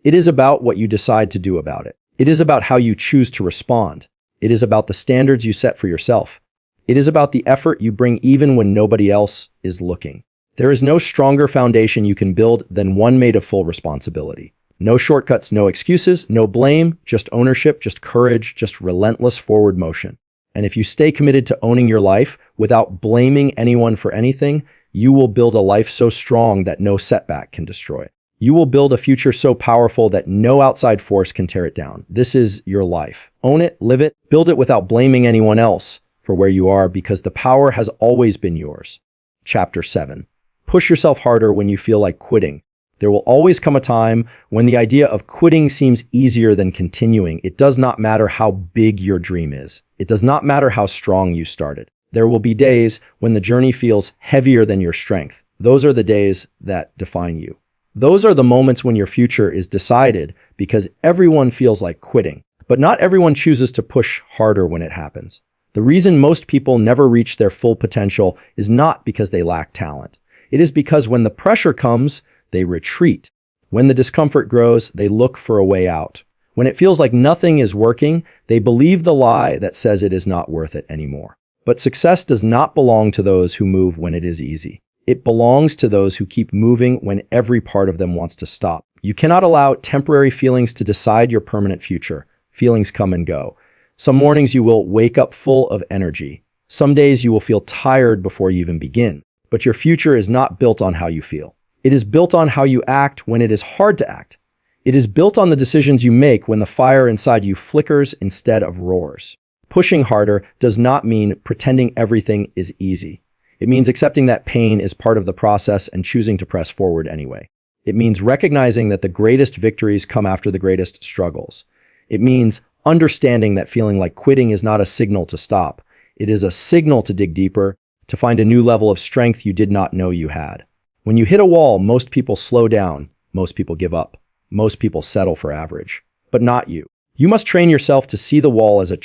It is about what you decide to do about it. It is about how you choose to respond. It is about the standards you set for yourself. It is about the effort you bring even when nobody else is looking. There is no stronger foundation you can build than one made of full responsibility. No shortcuts, no excuses, no blame, just ownership, just courage, just relentless forward motion. And if you stay committed to owning your life without blaming anyone for anything, you will build a life so strong that no setback can destroy it. You will build a future so powerful that no outside force can tear it down. This is your life. Own it, live it, build it without blaming anyone else for where you are, because the power has always been yours. Chapter 7. Push yourself harder when you feel like quitting. There will always come a time when the idea of quitting seems easier than continuing. It does not matter how big your dream is. It does not matter how strong you started. There will be days when the journey feels heavier than your strength. Those are the days that define you. Those are the moments when your future is decided, because everyone feels like quitting. But not everyone chooses to push harder when it happens. The reason most people never reach their full potential is not because they lack talent. It is because when the pressure comes, they retreat. When the discomfort grows, they look for a way out. When it feels like nothing is working, they believe the lie that says it is not worth it anymore. But success does not belong to those who move when it is easy. It belongs to those who keep moving when every part of them wants to stop. You cannot allow temporary feelings to decide your permanent future. Feelings come and go. Some mornings you will wake up full of energy. Some days you will feel tired before you even begin. But your future is not built on how you feel. It is built on how you act when it is hard to act. It is built on the decisions you make when the fire inside you flickers instead of roars. Pushing harder does not mean pretending everything is easy. It means accepting that pain is part of the process and choosing to press forward anyway. It means recognizing that the greatest victories come after the greatest struggles. It means understanding that feeling like quitting is not a signal to stop. It is a signal to dig deeper, to find a new level of strength you did not know you had. When you hit a wall, most people slow down, most people give up, most people settle for average. But not you. You must train yourself to see the wall as a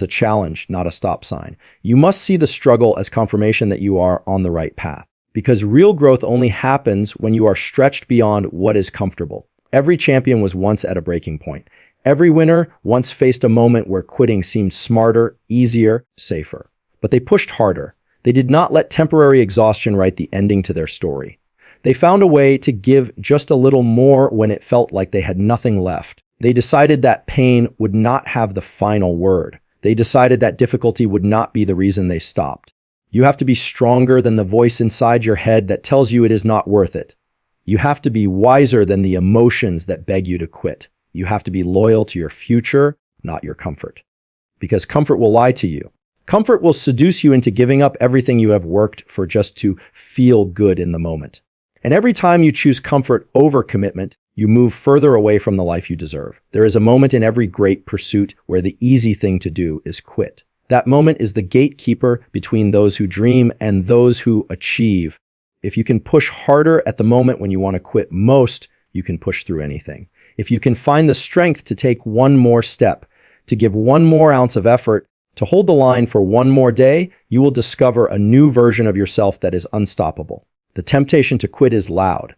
challenge, not a stop sign. You must see the struggle as confirmation that you are on the right path. Because real growth only happens when you are stretched beyond what is comfortable. Every champion was once at a breaking point. Every winner once faced a moment where quitting seemed smarter, easier, safer. But they pushed harder. They did not let temporary exhaustion write the ending to their story. They found a way to give just a little more when it felt like they had nothing left. They decided that pain would not have the final word. They decided that difficulty would not be the reason they stopped. You have to be stronger than the voice inside your head that tells you it is not worth it. You have to be wiser than the emotions that beg you to quit. You have to be loyal to your future, not your comfort. Because comfort will lie to you. Comfort will seduce you into giving up everything you have worked for just to feel good in the moment. And every time you choose comfort over commitment, you move further away from the life you deserve. There is a moment in every great pursuit where the easy thing to do is quit. That moment is the gatekeeper between those who dream and those who achieve. If you can push harder at the moment when you want to quit most, you can push through anything. If you can find the strength to take one more step, to give one more ounce of effort, to hold the line for one more day, you will discover a new version of yourself that is unstoppable. The temptation to quit is loud.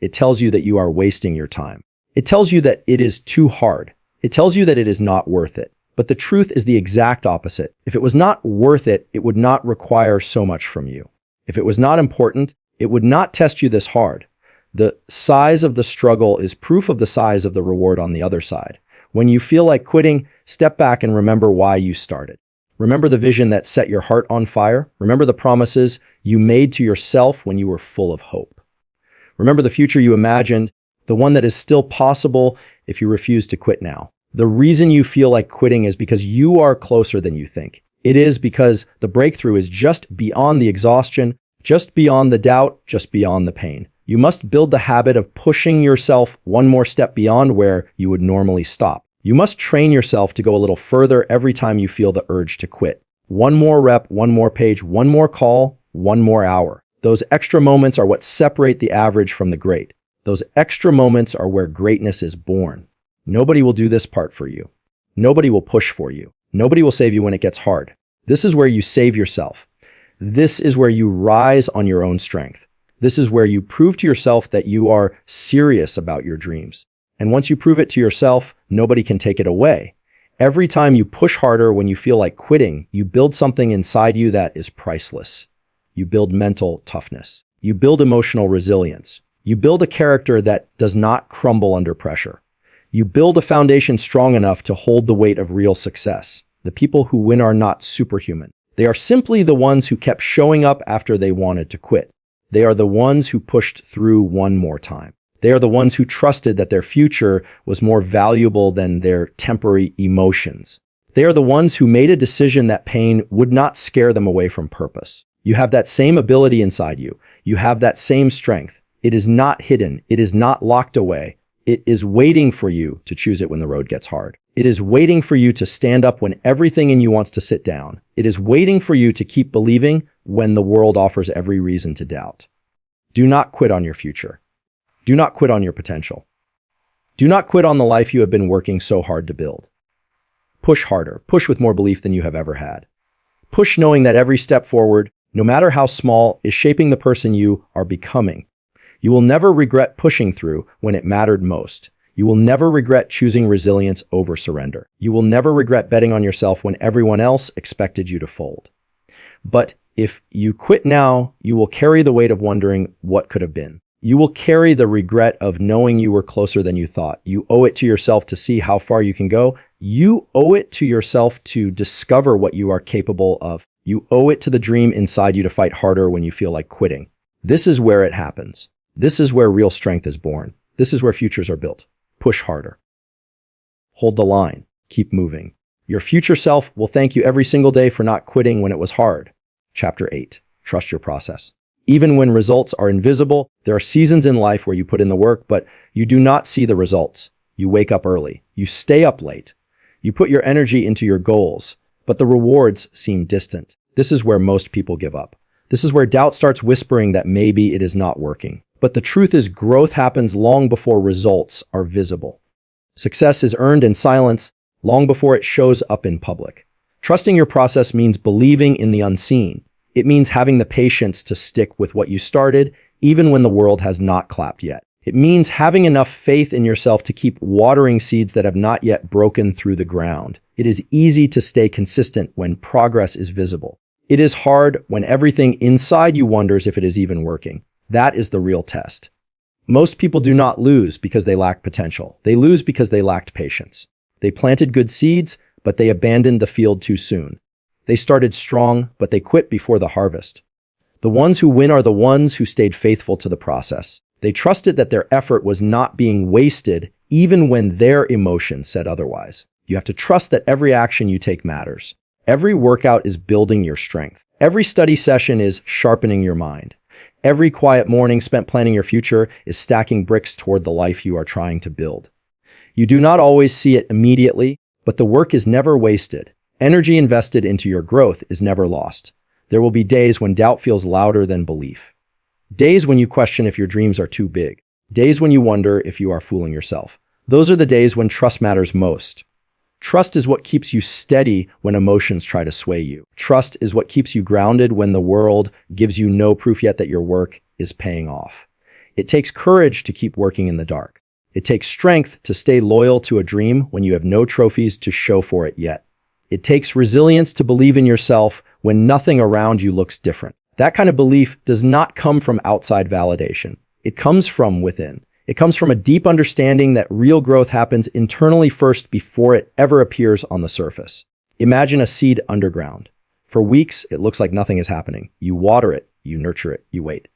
It tells you that you are wasting your time. It tells you that it is too hard. It tells you that it is not worth it. But the truth is the exact opposite. If it was not worth it, it would not require so much from you. If it was not important, it would not test you this hard. The size of the struggle is proof of the size of the reward on the other side. When you feel like quitting, step back and remember why you started. Remember the vision that set your heart on fire. Remember the promises you made to yourself when you were full of hope. Remember the future you imagined, the one that is still possible if you refuse to quit now. The reason you feel like quitting is because you are closer than you think. It is because the breakthrough is just beyond the exhaustion, just beyond the doubt, just beyond the pain. You must build the habit of pushing yourself one more step beyond where you would normally stop. You must train yourself to go a little further every time you feel the urge to quit. One more rep, one more page, one more call, one more hour. Those extra moments are what separate the average from the great. Those extra moments are where greatness is born. Nobody will do this part for you. Nobody will push for you. Nobody will save you when it gets hard. This is where you save yourself. This is where you rise on your own strength. This is where you prove to yourself that you are serious about your dreams. And once you prove it to yourself, nobody can take it away. Every time you push harder when you feel like quitting, you build something inside you that is priceless. You build mental toughness. You build emotional resilience. You build a character that does not crumble under pressure. You build a foundation strong enough to hold the weight of real success. The people who win are not superhuman. They are simply the ones who kept showing up after they wanted to quit. They are the ones who pushed through one more time. They are the ones who trusted that their future was more valuable than their temporary emotions. They are the ones who made a decision that pain would not scare them away from purpose. You have that same ability inside you. You have that same strength. It is not hidden. It is not locked away. It is waiting for you to choose it when the road gets hard. It is waiting for you to stand up when everything in you wants to sit down. It is waiting for you to keep believing when the world offers every reason to doubt. Do not quit on your future. Do not quit on your potential. Do not quit on the life you have been working so hard to build. Push harder. Push with more belief than you have ever had. Push knowing that every step forward, no matter how small, is shaping the person you are becoming. You will never regret pushing through when it mattered most. You will never regret choosing resilience over surrender. You will never regret betting on yourself when everyone else expected you to fold. But if you quit now, you will carry the weight of wondering what could have been. You will carry the regret of knowing you were closer than you thought. You owe it to yourself to see how far you can go. You owe it to yourself to discover what you are capable of. You owe it to the dream inside you to fight harder when you feel like quitting. This is where it happens. This is where real strength is born. This is where futures are built. Push harder. Hold the line. Keep moving. Your future self will thank you every single day for not quitting when it was hard. Chapter 8. Trust your process. Even when results are invisible, there are seasons in life where you put in the work, but you do not see the results. You wake up early. You stay up late. You put your energy into your goals, but the rewards seem distant. This is where most people give up. This is where doubt starts whispering that maybe it is not working. But the truth is, growth happens long before results are visible. Success is earned in silence long before it shows up in public. Trusting your process means believing in the unseen. It means having the patience to stick with what you started, even when the world has not clapped yet. It means having enough faith in yourself to keep watering seeds that have not yet broken through the ground. It is easy to stay consistent when progress is visible. It is hard when everything inside you wonders if it is even working. That is the real test. Most people do not lose because they lack potential. They lose because they lacked patience. They planted good seeds, but they abandoned the field too soon. They started strong, but they quit before the harvest. The ones who win are the ones who stayed faithful to the process. They trusted that their effort was not being wasted, even when their emotions said otherwise. You have to trust that every action you take matters. Every workout is building your strength. Every study session is sharpening your mind. Every quiet morning spent planning your future is stacking bricks toward the life you are trying to build. You do not always see it immediately, but the work is never wasted. Energy invested into your growth is never lost. There will be days when doubt feels louder than belief. Days when you question if your dreams are too big. Days when you wonder if you are fooling yourself. Those are the days when trust matters most. Trust is what keeps you steady when emotions try to sway you. Trust is what keeps you grounded when the world gives you no proof yet that your work is paying off. It takes courage to keep working in the dark. It takes strength to stay loyal to a dream when you have no trophies to show for it yet. It takes resilience to believe in yourself when nothing around you looks different. That kind of belief does not come from outside validation. It comes from within. It comes from a deep understanding that real growth happens internally first before it ever appears on the surface. Imagine a seed underground. For weeks, it looks like nothing is happening. You water it, you nurture it, you wait.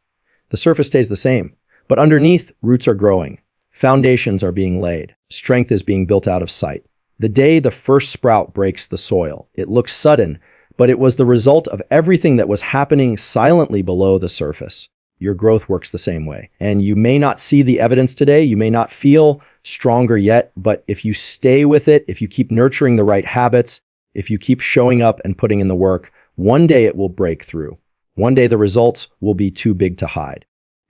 The surface stays the same, but underneath, roots are growing. Foundations are being laid. Strength is being built out of sight. The day the first sprout breaks the soil, it looks sudden, but it was the result of everything that was happening silently below the surface. Your growth works the same way. And you may not see the evidence today, you may not feel stronger yet, but if you stay with it, if you keep nurturing the right habits, if you keep showing up and putting in the work, one day it will break through. One day the results will be too big to hide.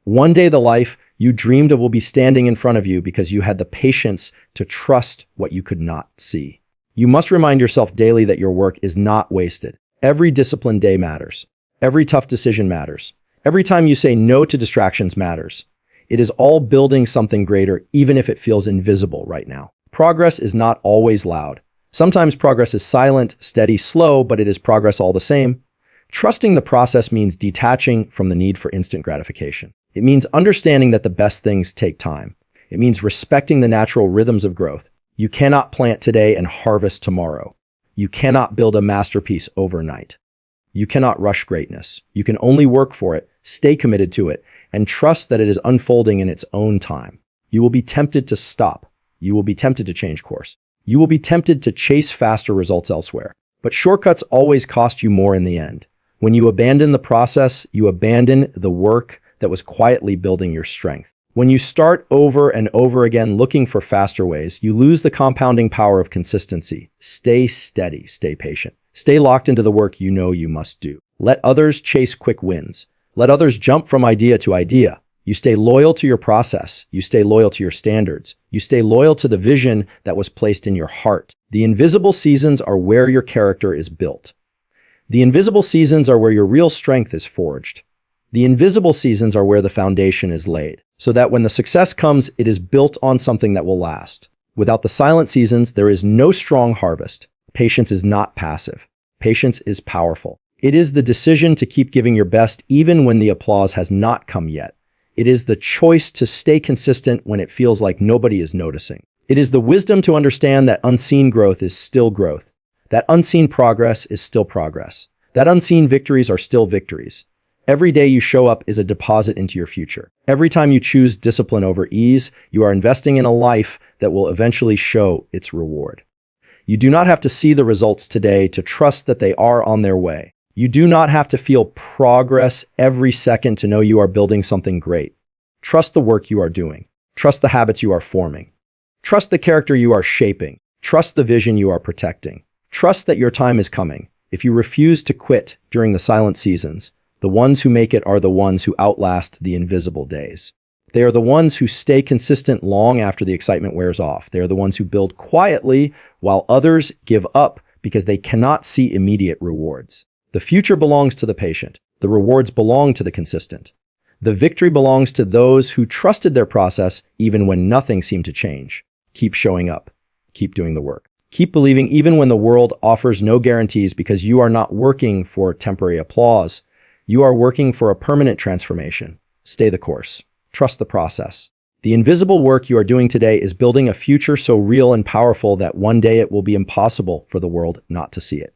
One day the life you dreamed of will be standing in front of you because you had the patience to trust what you could not see. You must remind yourself daily that your work is not wasted. Every disciplined day matters. Every tough decision matters. Every time you say no to distractions matters. It is all building something greater, even if it feels invisible right now. Progress is not always loud. Sometimes progress is silent, steady, slow, but it is progress all the same. Trusting the process means detaching from the need for instant gratification. It means understanding that the best things take time. It means respecting the natural rhythms of growth. You cannot plant today and harvest tomorrow. You cannot build a masterpiece overnight. You cannot rush greatness. You can only work for it, stay committed to it, and trust that it is unfolding in its own time. You will be tempted to stop. You will be tempted to change course. You will be tempted to chase faster results elsewhere. But shortcuts always cost you more in the end. When you abandon the process, you abandon the work that was quietly building your strength. When you start over and over again looking for faster ways, you lose the compounding power of consistency. Stay steady, stay patient. Stay locked into the work you know you must do. Let others chase quick wins. Let others jump from idea to idea. You stay loyal to your process. You stay loyal to your standards. You stay loyal to the vision that was placed in your heart. The invisible seasons are where your character is built. The invisible seasons are where your real strength is forged. The invisible seasons are where the foundation is laid, so that when the success comes, it is built on something that will last. Without the silent seasons, there is no strong harvest. Patience is not passive. Patience is powerful. It is the decision to keep giving your best even when the applause has not come yet. It is the choice to stay consistent when it feels like nobody is noticing. It is the wisdom to understand that unseen growth is still growth, that unseen progress is still progress, that unseen victories are still victories. Every day you show up is a deposit into your future. Every time you choose discipline over ease, you are investing in a life that will eventually show its reward. You do not have to see the results today to trust that they are on their way. You do not have to feel progress every second to know you are building something great. Trust the work you are doing. Trust the habits you are forming. Trust the character you are shaping. Trust the vision you are protecting. Trust that your time is coming. If you refuse to quit during the silent seasons, the ones who make it are the ones who outlast the invisible days. They are the ones who stay consistent long after the excitement wears off. They are the ones who build quietly while others give up because they cannot see immediate rewards. The future belongs to the patient. The rewards belong to the consistent. The victory belongs to those who trusted their process even when nothing seemed to change. Keep showing up. Keep doing the work. Keep believing even when the world offers no guarantees, because you are not working for temporary applause. You are working for a permanent transformation. Stay the course. Trust the process. The invisible work you are doing today is building a future so real and powerful that one day it will be impossible for the world not to see it.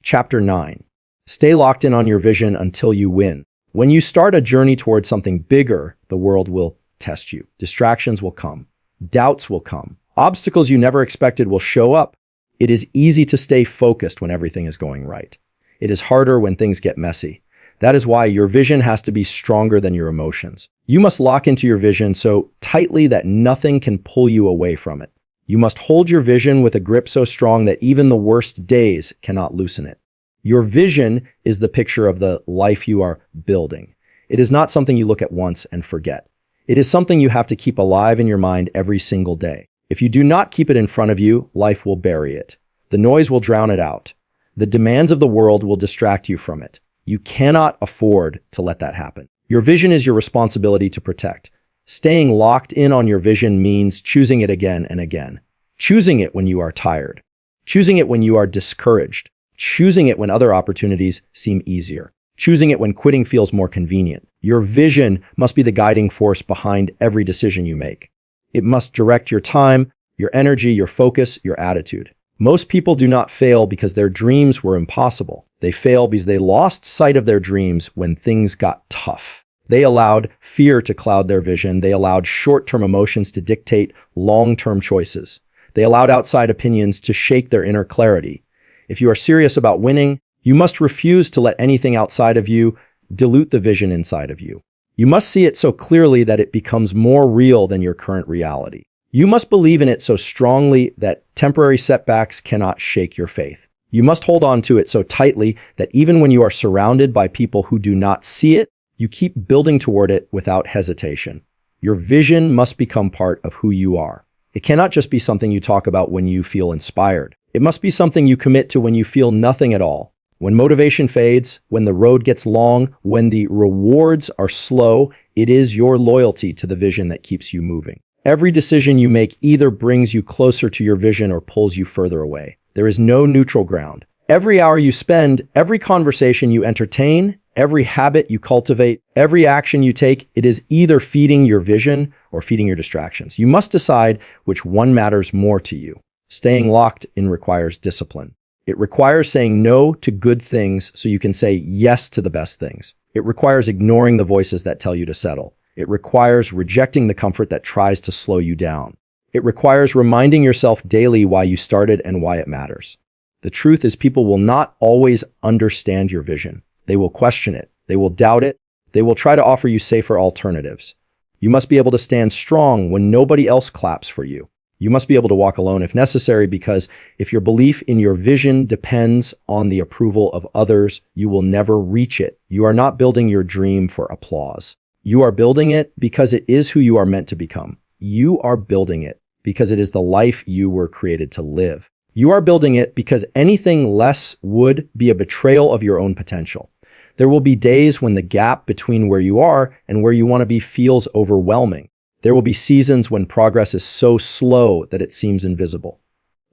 Chapter 9. Stay locked in on your vision until you win. When you start a journey towards something bigger, the world will test you. Distractions will come. Doubts will come. Obstacles you never expected will show up. It is easy to stay focused when everything is going right. It is harder when things get messy. That is why your vision has to be stronger than your emotions. You must lock into your vision so tightly that nothing can pull you away from it. You must hold your vision with a grip so strong that even the worst days cannot loosen it. Your vision is the picture of the life you are building. It is not something you look at once and forget. It is something you have to keep alive in your mind every single day. If you do not keep it in front of you, life will bury it. The noise will drown it out. The demands of the world will distract you from it. You cannot afford to let that happen. Your vision is your responsibility to protect. Staying locked in on your vision means choosing it again and again. Choosing it when you are tired. Choosing it when you are discouraged. Choosing it when other opportunities seem easier. Choosing it when quitting feels more convenient. Your vision must be the guiding force behind every decision you make. It must direct your time, your energy, your focus, your attitude. Most people do not fail because their dreams were impossible. They fail because they lost sight of their dreams when things got tough. They allowed fear to cloud their vision. They allowed short-term emotions to dictate long-term choices. They allowed outside opinions to shake their inner clarity. If you are serious about winning, you must refuse to let anything outside of you dilute the vision inside of you. You must see it so clearly that it becomes more real than your current reality. You must believe in it so strongly that temporary setbacks cannot shake your faith. You must hold on to it so tightly that even when you are surrounded by people who do not see it, you keep building toward it without hesitation. Your vision must become part of who you are. It cannot just be something you talk about when you feel inspired. It must be something you commit to when you feel nothing at all. When motivation fades, when the road gets long, when the rewards are slow, it is your loyalty to the vision that keeps you moving. Every decision you make either brings you closer to your vision or pulls you further away. There is no neutral ground. Every hour you spend, every conversation you entertain, every habit you cultivate, every action you take, it is either feeding your vision or feeding your distractions. You must decide which one matters more to you. Staying locked in requires discipline. It requires saying no to good things so you can say yes to the best things. It requires ignoring the voices that tell you to settle. It requires rejecting the comfort that tries to slow you down. It requires reminding yourself daily why you started and why it matters. The truth is, people will not always understand your vision. They will question it. They will doubt it. They will try to offer you safer alternatives. You must be able to stand strong when nobody else claps for you. You must be able to walk alone if necessary, because if your belief in your vision depends on the approval of others, you will never reach it. You are not building your dream for applause. You are building it because it is who you are meant to become. You are building it because it is the life you were created to live. You are building it because anything less would be a betrayal of your own potential. There will be days when the gap between where you are and where you want to be feels overwhelming. There will be seasons when progress is so slow that it seems invisible.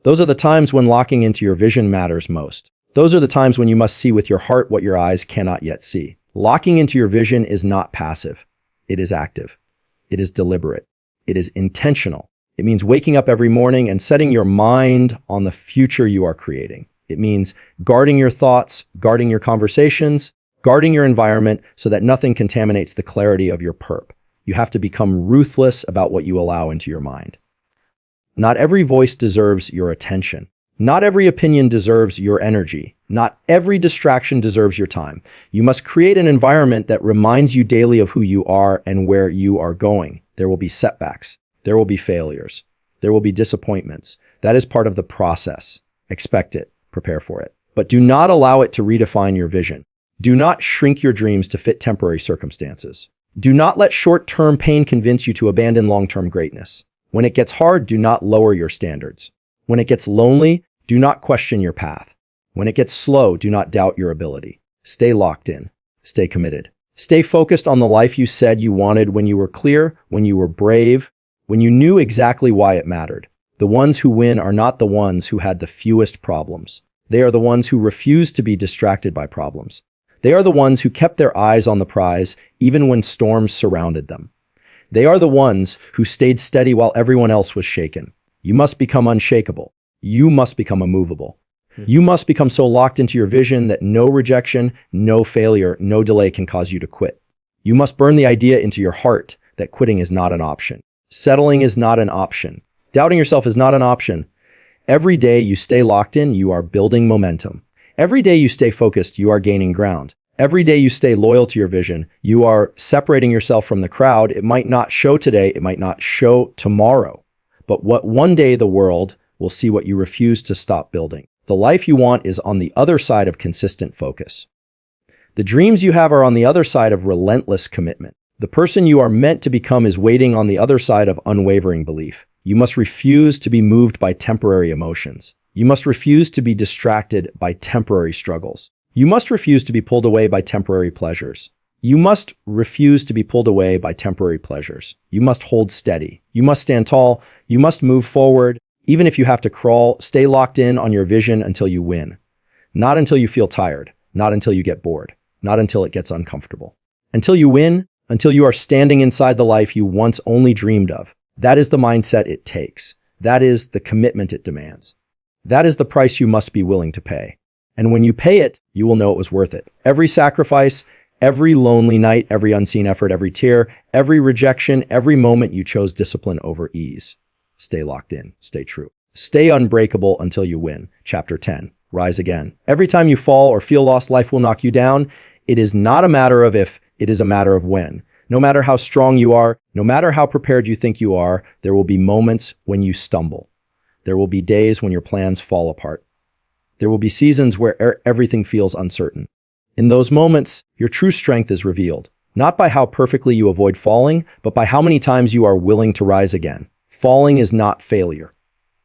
Those are the times when locking into your vision matters most. Those are the times when you must see with your heart what your eyes cannot yet see. Locking into your vision is not passive. It is active. It is deliberate. It is intentional. It means waking up every morning and setting your mind on the future you are creating. It means guarding your thoughts, guarding your conversations, guarding your environment so that nothing contaminates the clarity of your perp. You have to become ruthless about what you allow into your mind. Not every voice deserves your attention. Not every opinion deserves your energy. Not every distraction deserves your time. You must create an environment that reminds you daily of who you are and where you are going. There will be setbacks. There will be failures. There will be disappointments. That is part of the process. Expect it. Prepare for it. But do not allow it to redefine your vision. Do not shrink your dreams to fit temporary circumstances. Do not let short-term pain convince you to abandon long-term greatness. When it gets hard, do not lower your standards. When it gets lonely, do not question your path. When it gets slow, do not doubt your ability. Stay locked in. Stay committed. Stay focused on the life you said you wanted when you were clear, when you were brave, when you knew exactly why it mattered. The ones who win are not the ones who had the fewest problems. They are the ones who refused to be distracted by problems. They are the ones who kept their eyes on the prize even when storms surrounded them. They are the ones who stayed steady while everyone else was shaken. You must become unshakable. You must become immovable. You must become so locked into your vision that no rejection, no failure, no delay can cause you to quit. You must burn the idea into your heart that quitting is not an option. Settling is not an option. Doubting yourself is not an option. Every day you stay locked in, you are building momentum. Every day you stay focused, you are gaining ground. Every day you stay loyal to your vision, you are separating yourself from the crowd. It might not show today, it might not show tomorrow. But one day the world will see what you refuse to stop building. The life you want is on the other side of consistent focus. The dreams you have are on the other side of relentless commitment. The person you are meant to become is waiting on the other side of unwavering belief. You must refuse to be moved by temporary emotions. You must refuse to be distracted by temporary struggles. You must refuse to be pulled away by temporary pleasures. You must refuse to be pulled away by temporary pleasures. You must hold steady. You must stand tall. You must move forward. Even if you have to crawl, stay locked in on your vision until you win. Not until you feel tired. Not until you get bored. Not until it gets uncomfortable. Until you win, until you are standing inside the life you once only dreamed of. That is the mindset it takes. That is the commitment it demands. That is the price you must be willing to pay. And when you pay it, you will know it was worth it. Every sacrifice, every lonely night, every unseen effort, every tear, every rejection, every moment you chose discipline over ease. Stay locked in. Stay true. Stay unbreakable until you win. Chapter 10. Rise again. Every time you fall or feel lost, life will knock you down. It is not a matter of if, it is a matter of when. No matter how strong you are, no matter how prepared you think you are, there will be moments when you stumble. There will be days when your plans fall apart. There will be seasons where everything feels uncertain. In those moments, your true strength is revealed, not by how perfectly you avoid falling, but by how many times you are willing to rise again. Falling is not failure.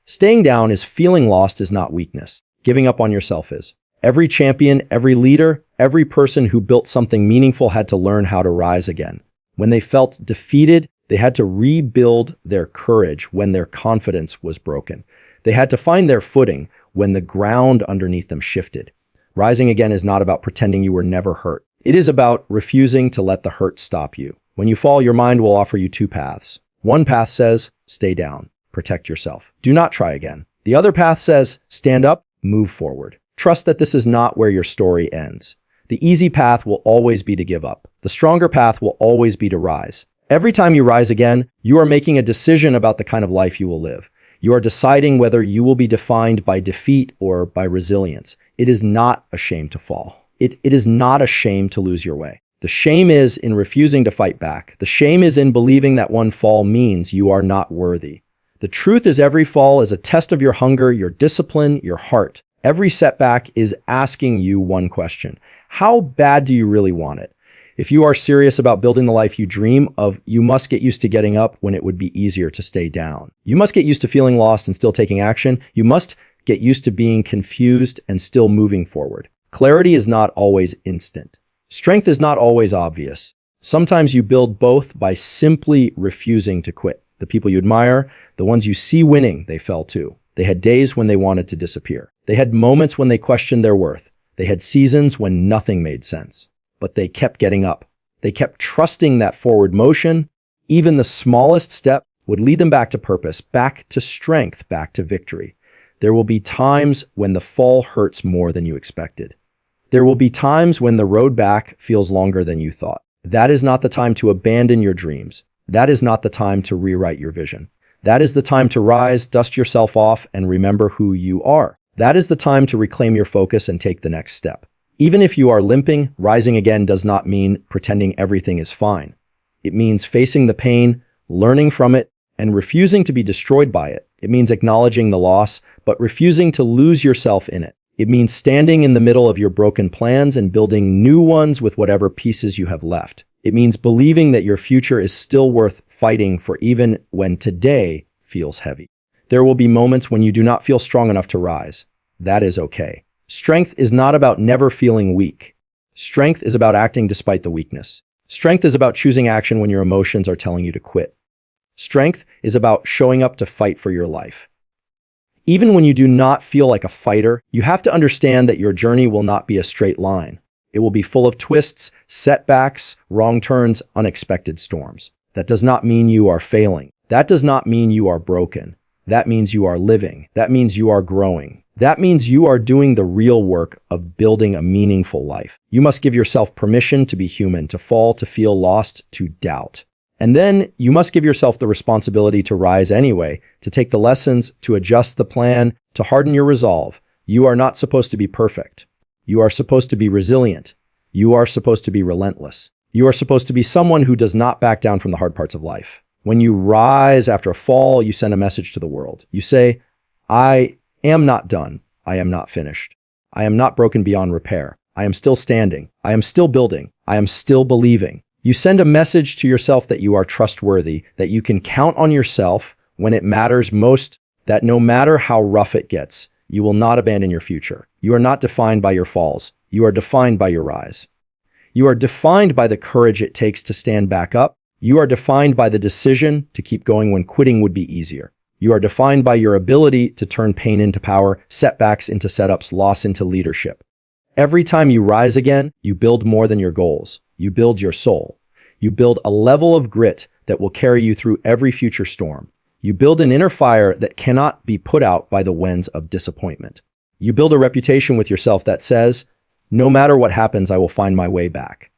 Staying down is feeling lost is not weakness. Giving up on yourself is. Every champion, every leader, every person who built something meaningful had to learn how to rise again. When they felt defeated, they had to rebuild their courage when their confidence was broken. They had to find their footing when the ground underneath them shifted. Rising again is not about pretending you were never hurt. It is about refusing to let the hurt stop you. When you fall, your mind will offer you two paths. One path says, stay down, protect yourself. Do not try again. The other path says, stand up, move forward. Trust that this is not where your story ends. The easy path will always be to give up. The stronger path will always be to rise. Every time you rise again, you are making a decision about the kind of life you will live. You are deciding whether you will be defined by defeat or by resilience. It is not a shame to fall. It is not a shame to lose your way. The shame is in refusing to fight back. The shame is in believing that one fall means you are not worthy. The truth is every fall is a test of your hunger, your discipline, your heart. Every setback is asking you one question. How bad do you really want it? If you are serious about building the life you dream of, you must get used to getting up when it would be easier to stay down. You must get used to feeling lost and still taking action. You must get used to being confused and still moving forward. Clarity is not always instant. Strength is not always obvious. Sometimes you build both by simply refusing to quit. The people you admire, the ones you see winning, they fell too. They had days when they wanted to disappear. They had moments when they questioned their worth. They had seasons when nothing made sense. But they kept getting up. They kept trusting that forward motion. Even the smallest step would lead them back to purpose, back to strength, back to victory. There will be times when the fall hurts more than you expected. There will be times when the road back feels longer than you thought. That is not the time to abandon your dreams. That is not the time to rewrite your vision. That is the time to rise, dust yourself off, and remember who you are. That is the time to reclaim your focus and take the next step. Even if you are limping, rising again does not mean pretending everything is fine. It means facing the pain, learning from it, and refusing to be destroyed by it. It means acknowledging the loss, but refusing to lose yourself in it. It means standing in the middle of your broken plans and building new ones with whatever pieces you have left. It means believing that your future is still worth fighting for even when today feels heavy. There will be moments when you do not feel strong enough to rise. That is okay. Strength is not about never feeling weak. Strength is about acting despite the weakness. Strength is about choosing action when your emotions are telling you to quit. Strength is about showing up to fight for your life. Even when you do not feel like a fighter, you have to understand that your journey will not be a straight line. It will be full of twists, setbacks, wrong turns, unexpected storms. That does not mean you are failing. That does not mean you are broken. That means you are living. That means you are growing. That means you are doing the real work of building a meaningful life. You must give yourself permission to be human, to fall, to feel lost, to doubt. And then you must give yourself the responsibility to rise anyway, to take the lessons, to adjust the plan, to harden your resolve. You are not supposed to be perfect. You are supposed to be resilient. You are supposed to be relentless. You are supposed to be someone who does not back down from the hard parts of life. When you rise after a fall, you send a message to the world. You say, I am not done. I am not finished. I am not broken beyond repair. I am still standing. I am still building. I am still believing. You send a message to yourself that you are trustworthy, that you can count on yourself when it matters most, that no matter how rough it gets, you will not abandon your future. You are not defined by your falls. You are defined by your rise. You are defined by the courage it takes to stand back up. You are defined by the decision to keep going when quitting would be easier. You are defined by your ability to turn pain into power, setbacks into setups, loss into leadership. Every time you rise again, you build more than your goals. You build your soul. You build a level of grit that will carry you through every future storm. You build an inner fire that cannot be put out by the winds of disappointment. You build a reputation with yourself that says, no matter what happens, I will find my way back.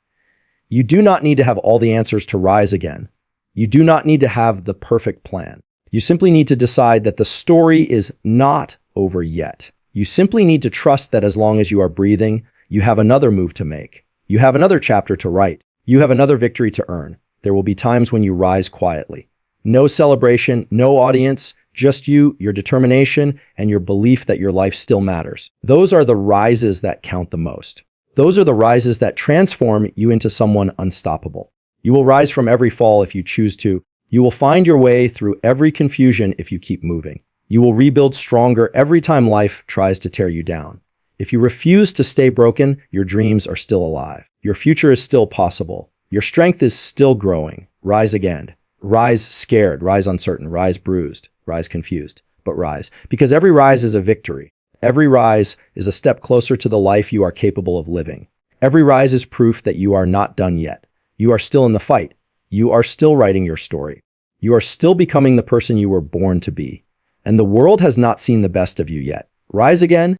You do not need to have all the answers to rise again. You do not need to have the perfect plan. You simply need to decide that the story is not over yet. You simply need to trust that as long as you are breathing, you have another move to make. You have another chapter to write. You have another victory to earn. There will be times when you rise quietly. No celebration, no audience, just you, your determination, and your belief that your life still matters. Those are the rises that count the most. Those are the rises that transform you into someone unstoppable. You will rise from every fall if you choose to. You will find your way through every confusion if you keep moving. You will rebuild stronger every time life tries to tear you down. If you refuse to stay broken, your dreams are still alive. Your future is still possible. Your strength is still growing. Rise again. Rise scared, rise uncertain, rise bruised, rise confused, but rise. Because every rise is a victory. Every rise is a step closer to the life you are capable of living. Every rise is proof that you are not done yet. You are still in the fight. You are still writing your story. You are still becoming the person you were born to be. And the world has not seen the best of you yet. Rise again,